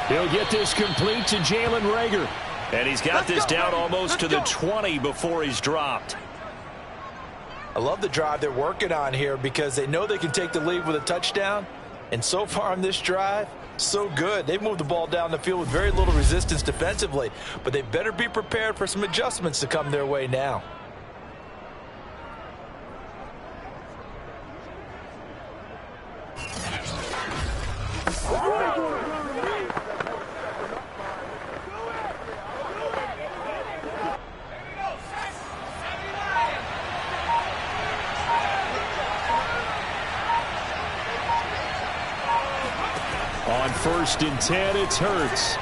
He'll get this complete to Jalen Reagor. And he's got this down almost to the 20 before he's dropped. I love the drive they're working on here because they know they can take the lead with a touchdown. And so far on this drive, so good. They've moved the ball down the field with very little resistance defensively. But they better be prepared for some adjustments to come their way now. On 1st and 10, it's Hurts.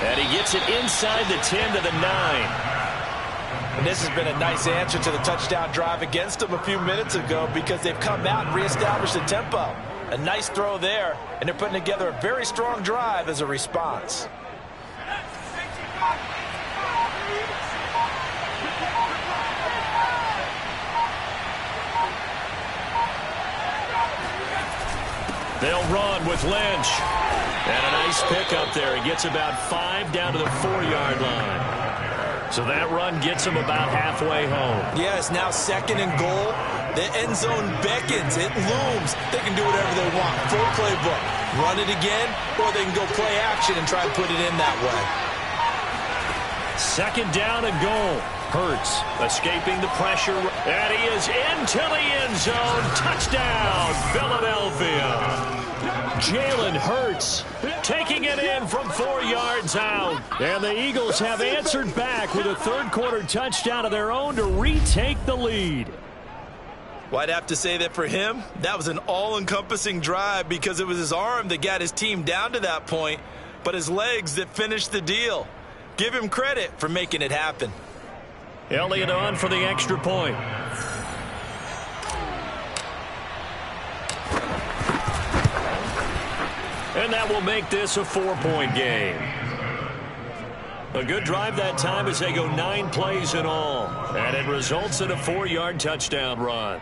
And he gets it inside the 10 to the 9. And this has been a nice answer to the touchdown drive against them a few minutes ago because they've come out and reestablished the tempo. A nice throw there, and they're putting together a very strong drive as a response. They'll run with Lynch. And a nice pickup there. He gets about 5 down to the 4-yard line. So that run gets him about halfway home. Yeah, it's now 2nd and goal. The end zone beckons. It looms. They can do whatever they want. Full playbook. Run it again, or they can go play action and try and put it in that way. 2nd down and goal. Hurts escaping the pressure. And he is into the end zone. Touchdown, Philadelphia. Jalen Hurts taking it in from 4 yards out. And the Eagles have answered back with a 3rd-quarter touchdown of their own to retake the lead. Well, I'd have to say that for him, that was an all-encompassing drive because it was his arm that got his team down to that point, but his legs that finished the deal. Give him credit for making it happen. Elliott on for the extra point. And that will make this a 4-point game. A good drive that time as they go 9 plays in all. And it results in a 4-yard touchdown run.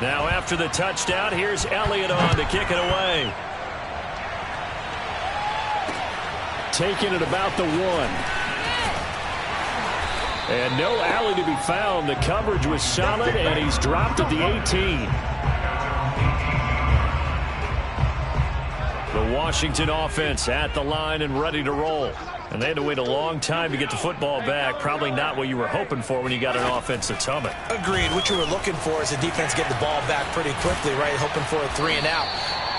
Now after the touchdown, here's Elliott on to kick it away. Taking it about the 1. And no alley to be found. The coverage was solid, and he's dropped at the 18. The Washington offense at the line and ready to roll. And they had to wait a long time to get the football back. Probably not what you were hoping for when you got an offense that's humming. Agreed. What you were looking for is the defense get the ball back pretty quickly, right? Hoping for a 3 and out.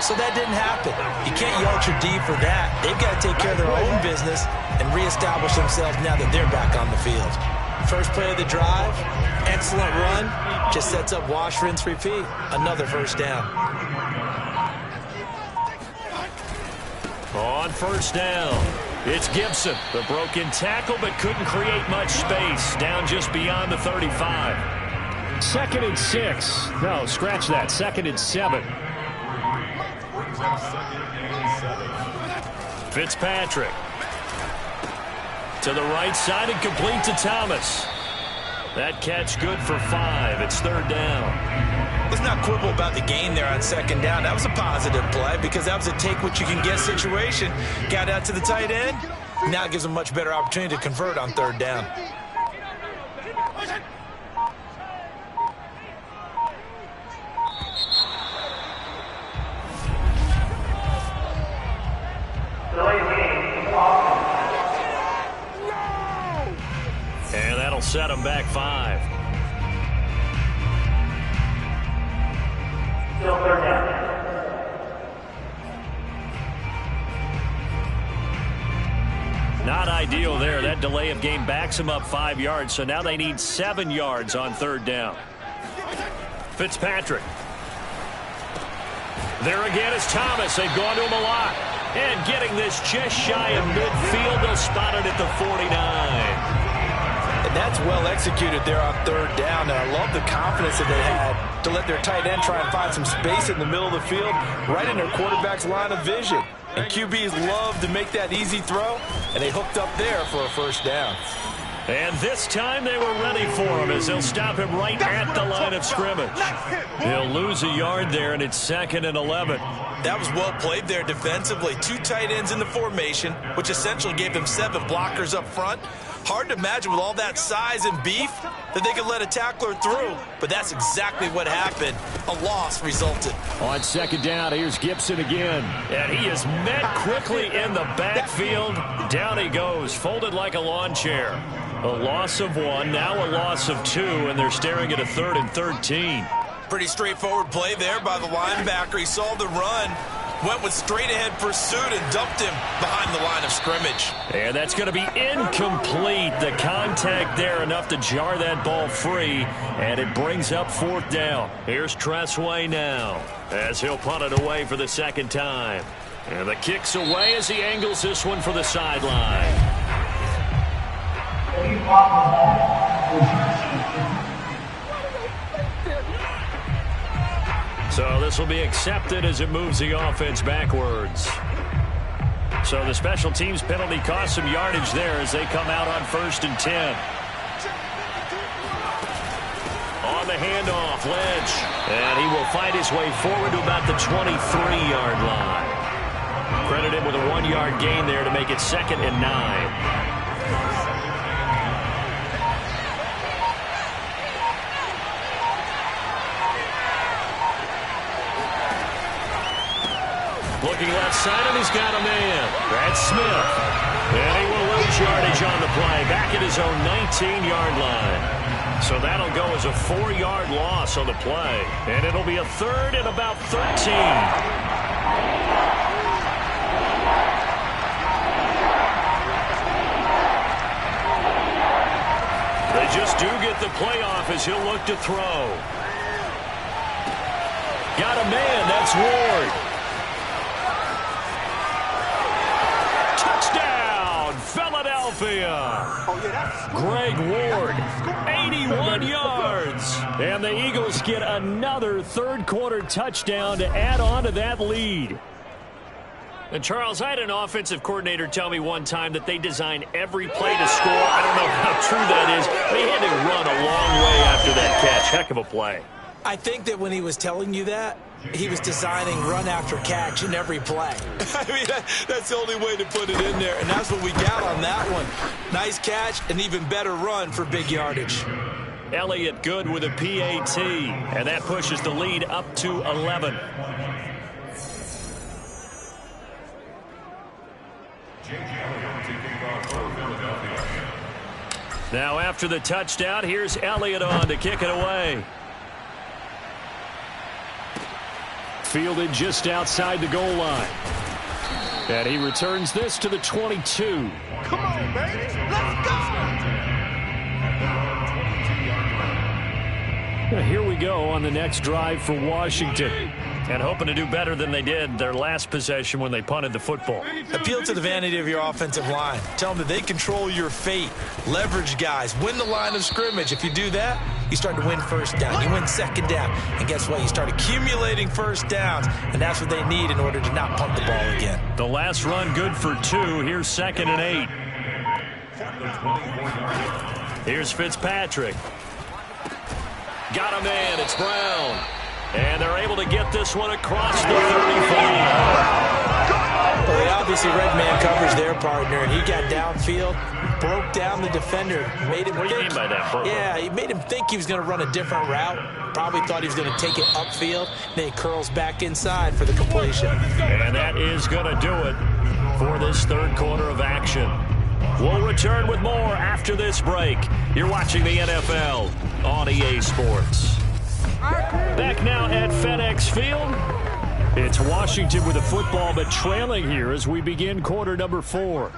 So that didn't happen. You can't yell at your D for that. They've got to take care of their own business and reestablish themselves now that they're back on the field. First play of the drive, excellent run, just sets up wash, rinse, repeat. Another first down. On first down, it's Gibson. The broken tackle, but couldn't create much space. Down just beyond the 35. 2nd and 6. No, scratch that. 2nd and 7. Fitzpatrick to the right side and complete to Thomas. That catch good for 5. It's 3rd down. Let's not quibble about the gain there on 2nd down. That was a positive play because that was a take-what-you-can-get situation. Got out to the tight end. Now it gives them a much better opportunity to convert on 3rd down. set them back 5. Still third down. Not ideal there. That delay of game backs them up 5 yards, so now they need 7 yards on third down. Fitzpatrick. There again is Thomas. They've gone to him a lot. And getting this just shy of midfield. They'll spot it at the 49. And that's well executed there on third down. And I love the confidence that they had to let their tight end try and find some space in the middle of the field, right in their quarterback's line of vision. And QBs love to make that easy throw, and they hooked up there for a first down. And this time they were ready for him as they'll stop him right at the line of scrimmage. He'll lose a yard there, and it's 2nd and 11. That was well played there defensively. 2 tight ends in the formation, which essentially gave them 7 blockers up front. Hard to imagine with all that size and beef that they could let a tackler through. But that's exactly what happened. A loss resulted. On 2nd down, here's Gibson again. And he is met quickly in the backfield. Down he goes, folded like a lawn chair. A loss of 1, now a loss of 2, and they're staring at a 3rd and 13. Pretty straightforward play there by the linebacker. He saw the run, went with straight-ahead pursuit, and dumped him behind the line of scrimmage. And that's going to be incomplete. The contact there enough to jar that ball free, and it brings up 4th down. Here's Tressway now as he'll punt it away for the 2nd time. And the kick's away as he angles this one for the sideline. So this will be accepted as it moves the offense backwards. So the special teams penalty cost some yardage there as they come out on 1st and 10. On the handoff, Lynch. And he will find his way forward to about the 23-yard line. Credit him with a 1-yard gain there to make it 2nd and 9. Looking left side, and he's got a man. That's Smith. And he will lose yardage on the play. Back at his own 19-yard line. So that'll go as a 4-yard loss on the play. And it'll be a 3rd and about 13. They just do get the play off as he'll look to throw. Got a man. That's Ward. Touchdown, Philadelphia. Greg Ward, 81 yards. And the Eagles get another 3rd-quarter touchdown to add on to that lead. And, Charles, I had an offensive coordinator tell me one time that they design every play to score. I don't know how true that is. They had to run a long way after that catch. Heck of a play. I think that when he was telling you that, he was designing run after catch in every play. I mean, that's the only way to put it in there, and that's what we got on that one. Nice catch, an even better run for big yardage. Elliott good with a PAT, and that pushes the lead up to 11. Now after the touchdown, here's Elliott on to kick it away. Fielded just outside the goal line. And he returns this to the 22. Come on, baby. Let's go. Here we go on the next drive for Washington. And hoping to do better than they did their last possession when they punted the football. Appeal to the vanity of your offensive line. Tell them that they control your fate. Leverage guys. Win the line of scrimmage. If you do that, you start to win 1st down. You win 2nd down. And guess what? You start accumulating 1st downs. And that's what they need in order to not punt the ball again. The last run good for 2. Here's 2nd and 8. Here's Fitzpatrick. Got a man. It's Brown. And they're able to get this one across the 35. Well, they obviously read man coverage their partner, and he got downfield, broke down the defender, made him What do you mean by that? Yeah, he made him think he was going to run a different route. Probably thought he was going to take it upfield. Then he curls back inside for the completion. And that is going to do it for this 3rd quarter of action. We'll return with more after this break. You're watching the NFL on EA Sports. Back now at FedEx Field. It's Washington with the football, but trailing here as we begin quarter number 4.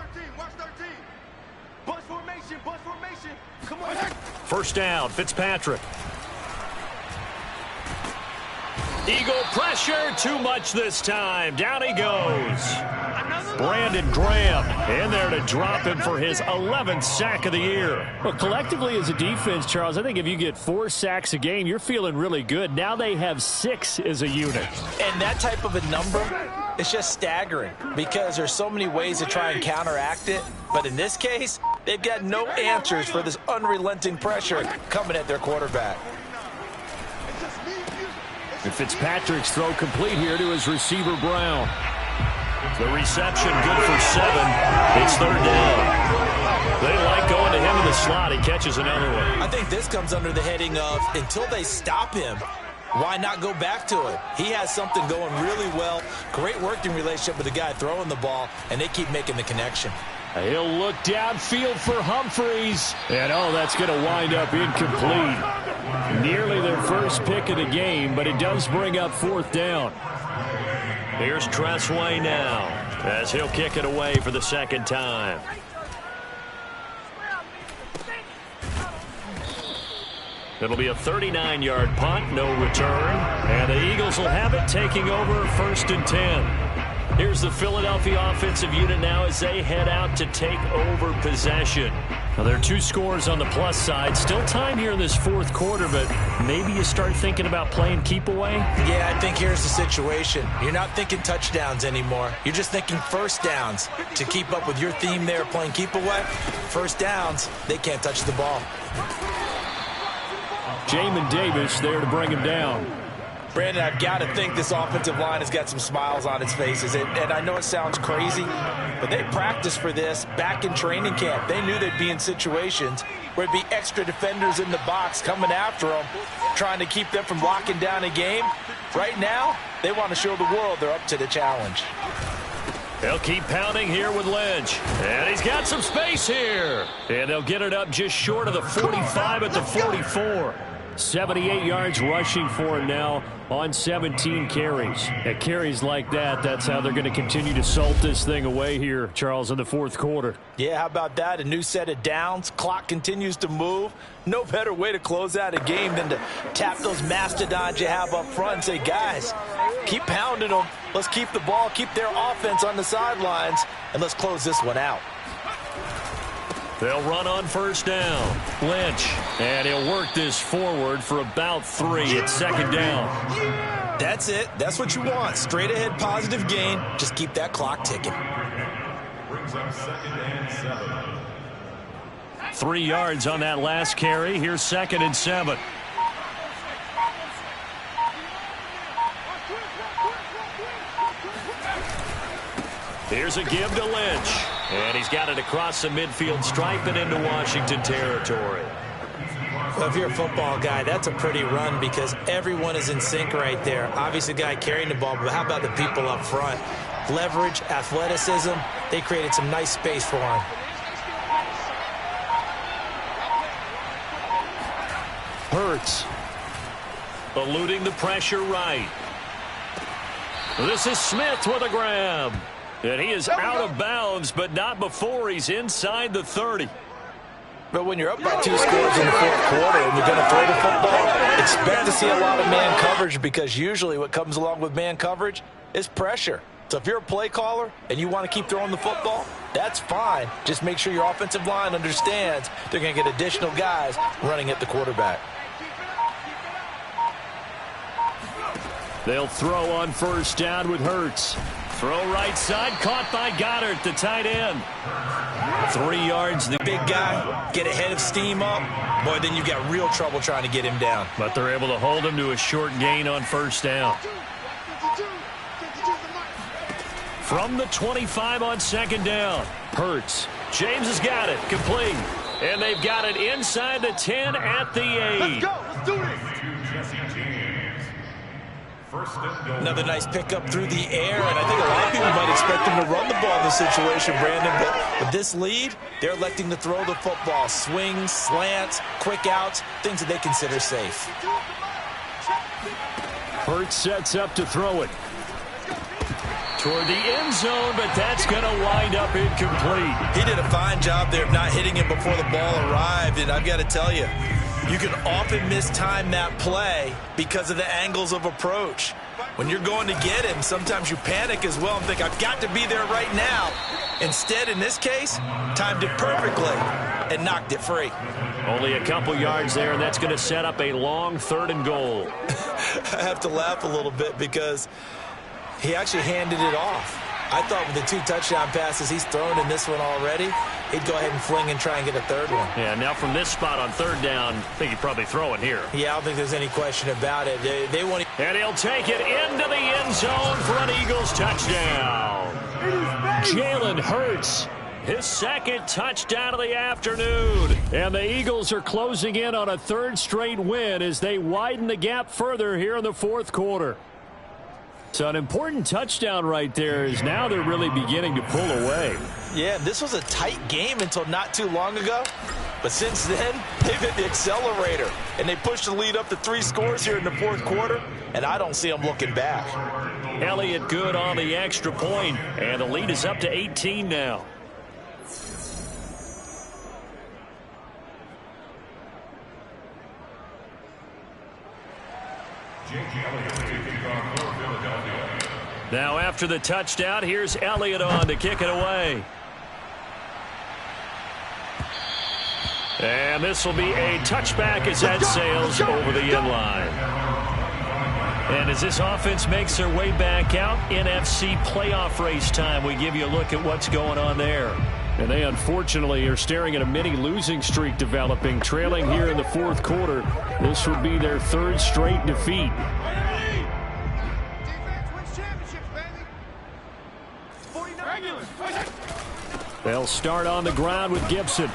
First down, Fitzpatrick. Eagle pressure, too much this time. Down he goes. Brandon Graham in there to drop him for his 11th sack of the year. Well, collectively as a defense, Charles, I think if you get 4 sacks a game, you're feeling really good. Now they have 6 as a unit. And that type of a number, it's just staggering because there's so many ways to try and counteract it. But in this case, they've got no answers for this unrelenting pressure coming at their quarterback. And Fitzpatrick's throw complete here to his receiver, Brown. The reception good for 7. It's 3rd down. They like going to him in the slot. He catches another one. I think this comes under the heading of until they stop him, why not go back to it? He has something going really well. Great working relationship with the guy throwing the ball, and they keep making the connection. He'll look downfield for Humphreys. And, oh, that's going to wind up incomplete. Nearly their first pick of the game, but it does bring up 4th down. Here's Tressway now as he'll kick it away for the 2nd time. It'll be a 39-yard punt, no return. And the Eagles will have it, taking over 1st and 10. Here's the Philadelphia offensive unit now as they head out to take over possession. Now, there are 2 scores on the plus side. Still time here in this 4th quarter, but maybe you start thinking about playing keep away? Yeah, I think here's the situation. You're not thinking touchdowns anymore. You're just thinking first downs. To keep up with your theme there, playing keep away, first downs, they can't touch the ball. Jamin Davis there to bring him down. Brandon, I've got to think this offensive line has got some smiles on its faces. And I know it sounds crazy, but they practiced for this back in training camp. They knew they'd be in situations where there'd be extra defenders in the box coming after them, trying to keep them from locking down a game. Right now, they want to show the world they're up to the challenge. They'll keep pounding here with Lynch. And he's got some space here. And they'll get it up just short of the 45 at the 44. 78 yards rushing for him now on 17 carries. At carries like that, that's how they're going to continue to salt this thing away here, Charles, in the 4th quarter. Yeah, how about that? A new set of downs. Clock continues to move. No better way to close out a game than to tap those mastodons you have up front and say, guys, keep pounding them. Let's keep the ball, keep their offense on the sidelines, and let's close this one out. They'll run on 1st down. Lynch. And he'll work this forward for about 3. It's 2nd down. That's it. That's what you want. Straight ahead positive gain. Just keep that clock ticking. Brings up 2nd and 7. 3 yards on that last carry. Here's 2nd and 7. Here's a give to Lynch. And he's got it across the midfield stripe and into Washington territory. Well, if you're a football guy, that's a pretty run because everyone is in sync right there. Obviously, the guy carrying the ball, but how about the people up front? Leverage, athleticism, they created some nice space for him. Hurts. Eluding the pressure right. This is Smith with a grab. And he is out of bounds, but not before he's inside the 30. But when you're up by 2 scores in the 4th quarter and you're going to throw the football, expect to see a lot of man coverage because usually what comes along with man coverage is pressure. So if you're a play caller and you want to keep throwing the football, that's fine. Just make sure your offensive line understands they're going to get additional guys running at the quarterback. They'll throw on 1st down with Hurts. Throw right side, caught by Goddard, the tight end. 3 yards. The big guy, get a head of steam up. Boy, then you've got real trouble trying to get him down. But they're able to hold him to a short gain on 1st down. From the 25 on 2nd down. Hurts. James has got it. Complete. And they've got it inside the 10 at the 8. Let's go. Let's do this. First and goal. Another nice pickup through the air, and I think a lot of people might expect him to run the ball in this situation, Brandon, but with this lead, they're electing to throw the football. Swings, slants, quick outs, things that they consider safe. Hurts sets up to throw it toward the end zone, but that's going to wind up incomplete. He did a fine job there of not hitting him before the ball arrived, and I've got to tell you, you can often mistime that play because of the angles of approach. When you're going to get him, sometimes you panic as well and think, I've got to be there right now. Instead, in this case, timed it perfectly and knocked it free. Only a couple yards there, and that's going to set up a long 3rd and goal. I have to laugh a little bit because he actually handed it off. I thought with the 2 touchdown passes he's thrown in this one already, he'd go ahead and fling and try and get a 3rd one. Yeah, now from this spot on 3rd down, I think he'd probably throw it here. Yeah, I don't think there's any question about it. They want to... And he'll take it into the end zone for an Eagles touchdown. Jalen Hurts, his 2nd touchdown of the afternoon. And the Eagles are closing in on a 3rd straight win as they widen the gap further here in the 4th quarter. So an important touchdown right there is now they're really beginning to pull away. Yeah, this was a tight game until not too long ago. But since then, they've hit the accelerator. And they pushed the lead up to 3 scores here in the 4th quarter. And I don't see them looking back. Elliott good on the extra point, and the lead is up to 18 now. Now after the touchdown, here's Elliott on to kick it away. And this will be a touchback as that sails over the end line. And as this offense makes their way back out, NFC playoff race time, we give you a look at what's going on there. And they unfortunately are staring at a mini losing streak developing, trailing here in the 4th quarter. This would be their 3rd straight defeat. They'll start on the ground with Gibson.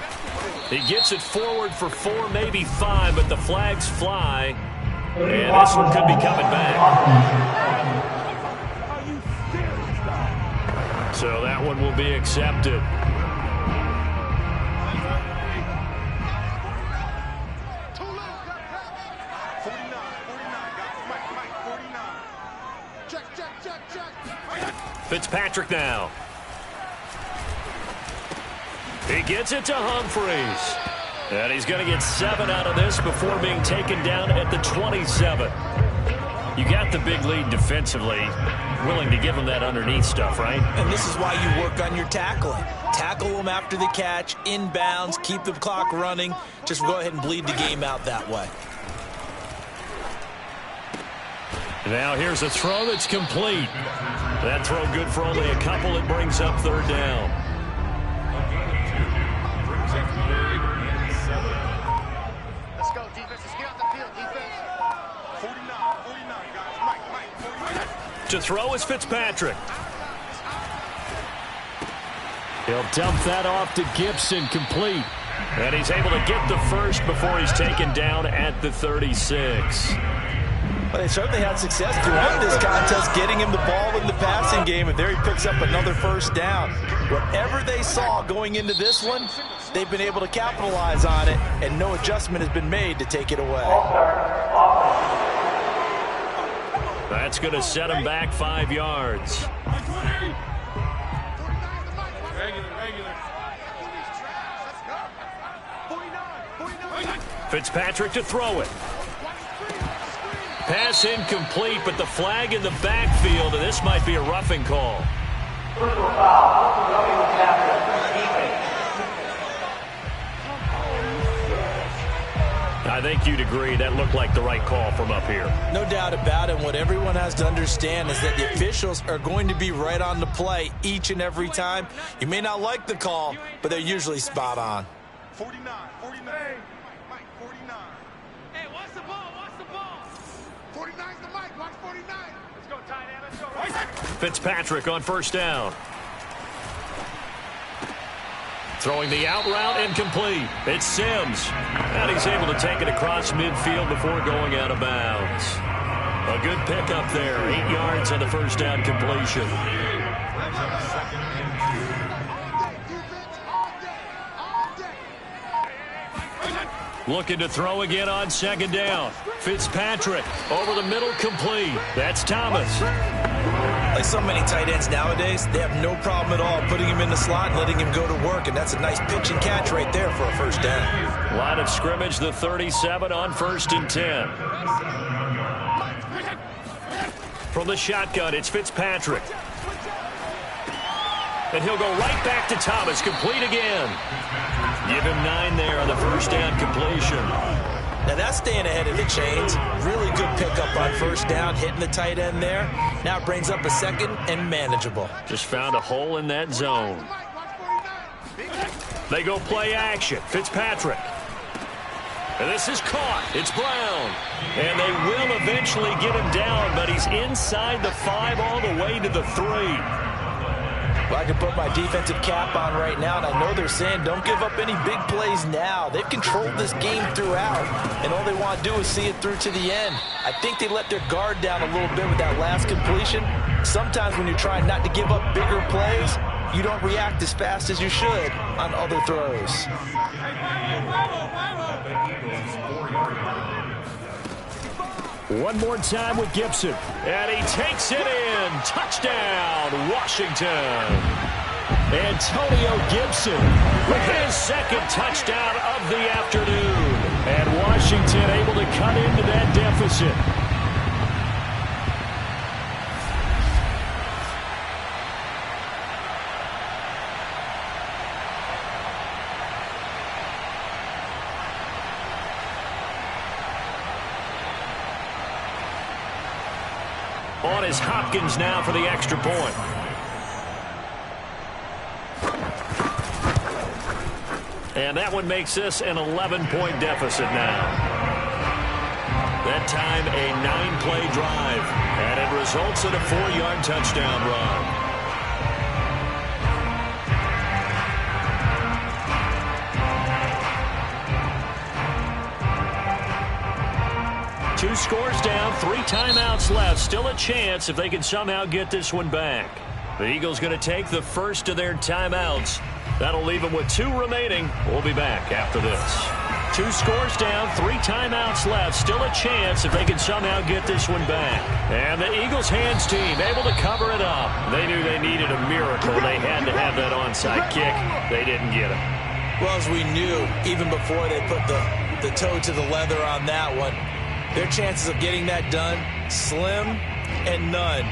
He gets it forward for 4, maybe 5, but the flags fly. And this one could be coming back. So that one will be accepted. Fitzpatrick now. He gets it to Humphreys. And he's going to get 7 out of this before being taken down at the 27. You got the big lead defensively. Willing to give him that underneath stuff, right? And this is why you work on your tackling. Tackle them after the catch, inbounds, keep the clock running. Just go ahead and bleed the game out that way. Now here's a throw that's complete. That throw good for only a couple. It brings up 3rd down. Let's go, defense. Let's get out the field, defense. 49, guys. Mike. To throw is Fitzpatrick. He'll dump that off to Gibson, complete. And he's able to get the first before he's taken down at the 36. Well, they certainly had success throughout this contest getting him the ball in the passing game, and there he picks up another 1st down. Whatever they saw going into this one, they've been able to capitalize on it, and no adjustment has been made to take it away. That's going to set him back 5 yards. Fitzpatrick to throw it. Pass incomplete, but the flag in the backfield, and this might be a roughing call. I think you'd agree that looked like the right call from up here. No doubt about it. What everyone has to understand is that the officials are going to be right on the play each and every time. You may not like the call, but they're usually spot on. 49. Mike, 49. Hey, watch the ball. 49's the mic. Watch 49. Let's go, tight end. Let's go. Fitzpatrick on 1st down. Throwing the out route, incomplete. It's Sims. And he's able to take it across midfield before going out of bounds. A good pickup there. 8 yards on the first down completion. Looking to throw again on second down. Fitzpatrick over the middle, complete. That's Thomas. Like so many tight ends nowadays, they have no problem at all putting him in the slot and letting him go to work, and that's a nice pitch and catch right there for a first down. Line of scrimmage, the 37 on 1st and 10. From the shotgun, it's Fitzpatrick. And he'll go right back to Thomas, complete again. Give him 9 there on the first down completion. Now that's staying ahead of the chains. Really good pickup on first down, hitting the tight end there. Now it brings up a second and manageable. Just found a hole in that zone. They go play action. Fitzpatrick. And this is caught. It's Brown. And they will eventually get him down, but he's inside the 5 all the way to the 3. Well, I can put my defensive cap on right now, and I know they're saying don't give up any big plays now. They've controlled this game throughout, and all they want to do is see it through to the end. I think they let their guard down a little bit with that last completion. Sometimes when you're trying not to give up bigger plays, you don't react as fast as you should on other throws. One more time with Gibson. And he takes it in. Touchdown, Washington. Antonio Gibson with his second touchdown of the afternoon. And Washington able to cut into that deficit. On is Hopkins now for the extra point. And that one makes this an 11-point deficit now. That time a 9-play drive. And it results in a 4-yard touchdown run. Two scores down, 3 timeouts left. Still a chance if they can somehow get this one back. The Eagles going to take the first of their timeouts. That'll leave them with 2 remaining. We'll be back after this. 2 scores down, 3 timeouts left. Still a chance if they can somehow get this one back. And the Eagles hands team able to cover it up. They knew they needed a miracle. They had to have that onside kick. They didn't get it. Well, as we knew, even before they put the toe to the leather on that one, their chances of getting that done, slim and none.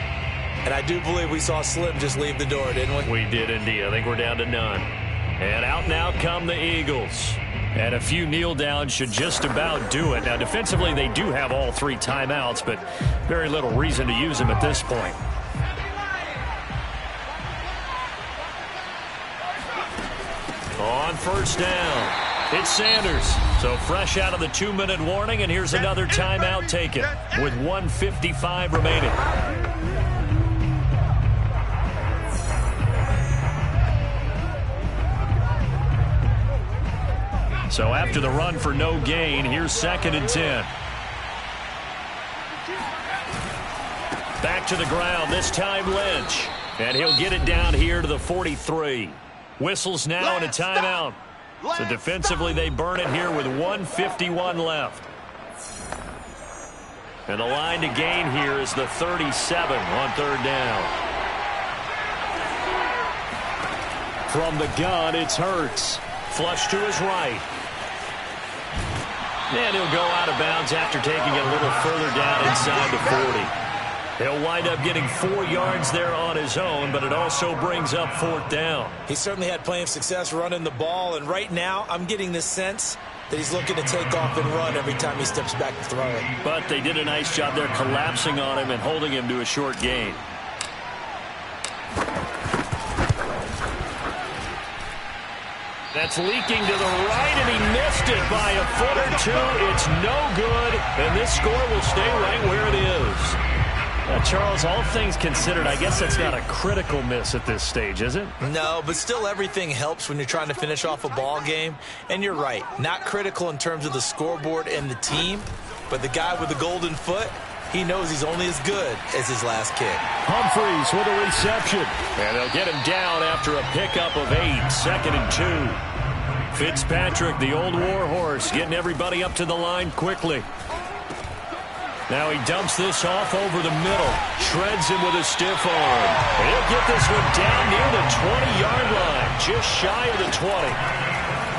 And I do believe we saw Slim just leave the door, didn't we? We did indeed. I think we're down to none. And out now come the Eagles. And a few kneel downs should just about do it. Now, defensively, they do have all 3 timeouts, but very little reason to use them at this point. On first down. It's Sanders. So fresh out of the 2-minute warning, and here's another timeout taken with 1:55 remaining. So after the run for no gain, here's 2nd and 10. Back to the ground, this time Lynch. And he'll get it down here to the 43. Whistles now and a timeout. So defensively, they burn it here with 1:51 left. And the line to gain here is the 37 on 3rd down. From the gun, it's Hurts. Flush to his right. And he'll go out of bounds after taking it a little further down inside the 40. He'll wind up getting 4 yards there on his own, but it also brings up 4th down. He certainly had plenty of success running the ball, and right now I'm getting the sense that he's looking to take off and run every time he steps back to throw it. But they did a nice job there collapsing on him and holding him to a short gain. That's leaking to the right, and he missed it by a foot or 2. It's no good, and this score will stay right where it is. Charles, all things considered, I guess that's not a critical miss at this stage, is it? No, but still everything helps when you're trying to finish off a ball game. And you're right, not critical in terms of the scoreboard and the team, but the guy with the golden foot, he knows he's only as good as his last kick. Humphreys with a reception. And they'll get him down after a pickup of 8, 2nd and 2. Fitzpatrick, the old war horse, getting everybody up to the line quickly. Now he dumps this off over the middle. Shreds him with a stiff arm. And he'll get this one down near the 20-yard line. Just shy of the 20.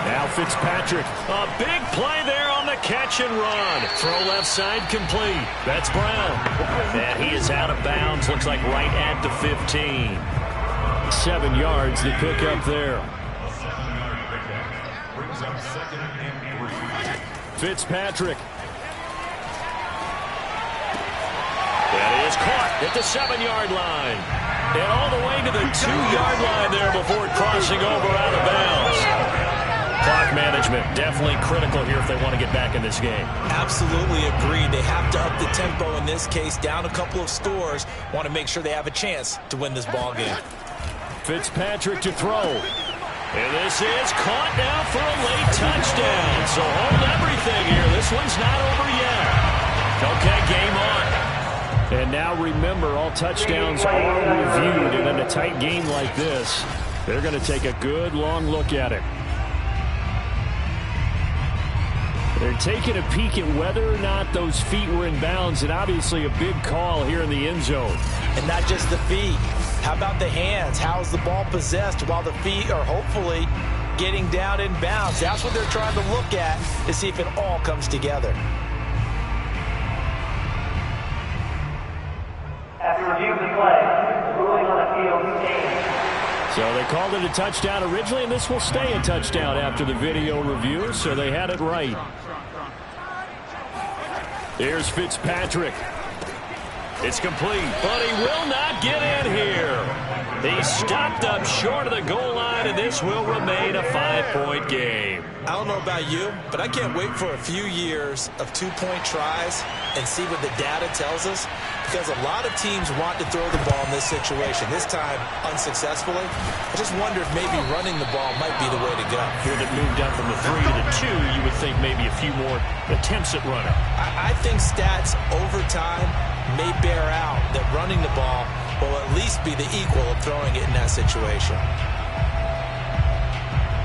Now Fitzpatrick. A big play there on the catch and run. Throw left side complete. That's Brown. And he is out of bounds. Looks like right at the 15. 7 yards to pick up there. Fitzpatrick. That is caught at the 7-yard line. And all the way to the 2-yard line there before crossing over out of bounds. Clock management definitely critical here if they want to get back in this game. Absolutely agreed. They have to up the tempo in this case, down a couple of scores. Want to make sure they have a chance to win this ball game. Fitzpatrick to throw. And this is caught now for a late touchdown. So hold everything here. This one's not over yet. Okay, game on. And now remember, all touchdowns are reviewed. And in a tight game like this, they're going to take a good long look at it. They're taking a peek at whether or not those feet were in bounds, and obviously a big call here in the end zone. And not just the feet. How about the hands? How's the ball possessed while the feet are hopefully getting down in bounds? That's what they're trying to look at to see if it all comes together. After review of the play, ruling on the field game. So they called it a touchdown originally, and this will stay a touchdown after the video review, so they had it right. Here's Fitzpatrick. It's complete, but he will not get in here. He stopped up short of the goal line, and this will remain a 5-point game. I don't know about you, but I can't wait for a few years of 2-point tries and see what the data tells us, because a lot of teams want to throw the ball in this situation, this time unsuccessfully. I just wonder if maybe running the ball might be the way to go. With it moved up from the 3 to the 2, you would think maybe a few more attempts at running. I think stats over time may bear out that running the ball will at least be the equal of throwing it in that situation.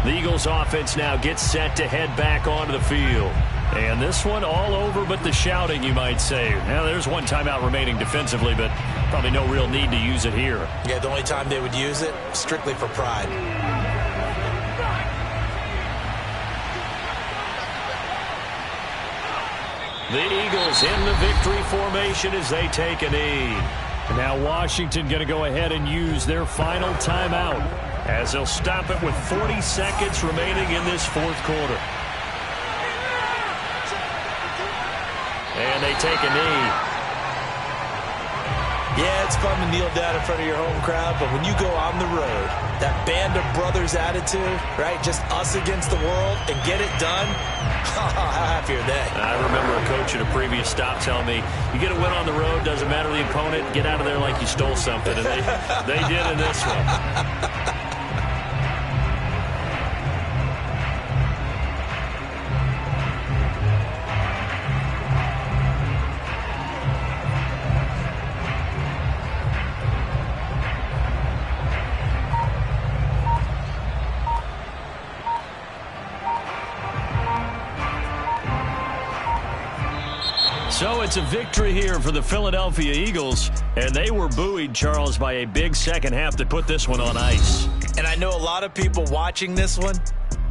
The Eagles offense now gets set to head back onto the field. And this one all over but the shouting, you might say. Now, there's one timeout remaining defensively, but probably no real need to use it here. Yeah, the only time they would use it, strictly for pride. The Eagles in the victory formation as they take a knee. And now Washington going to go ahead and use their final timeout as they'll stop it with 40 seconds remaining in this fourth quarter. And they take a knee. Yeah, it's fun to kneel down in front of your home crowd, but when you go on the road, that band of brothers attitude, right, just us against the world and get it done, how happy are they? I remember a coach at a previous stop telling me, you get a win on the road, doesn't matter the opponent, get out of there like you stole something, and they did in this one. So it's a victory here for the Philadelphia Eagles, and they were buoyed, Charles, by a big second half that put this one on ice. And I know a lot of people watching this one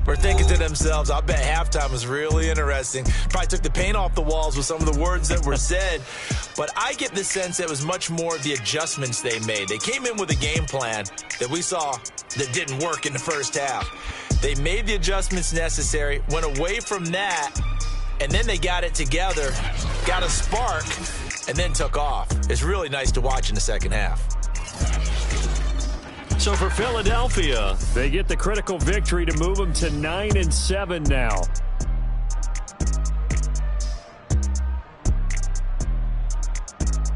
were thinking to themselves, I bet halftime was really interesting. Probably took the paint off the walls with some of the words that were said. But I get the sense that it was much more the adjustments they made. They came in with a game plan that we saw that didn't work in the first half. They made the adjustments necessary, went away from that, and then they got it together, got a spark, and then took off. It's really nice to watch in the second half. So for Philadelphia, they get the critical victory to move them to 9-7 now.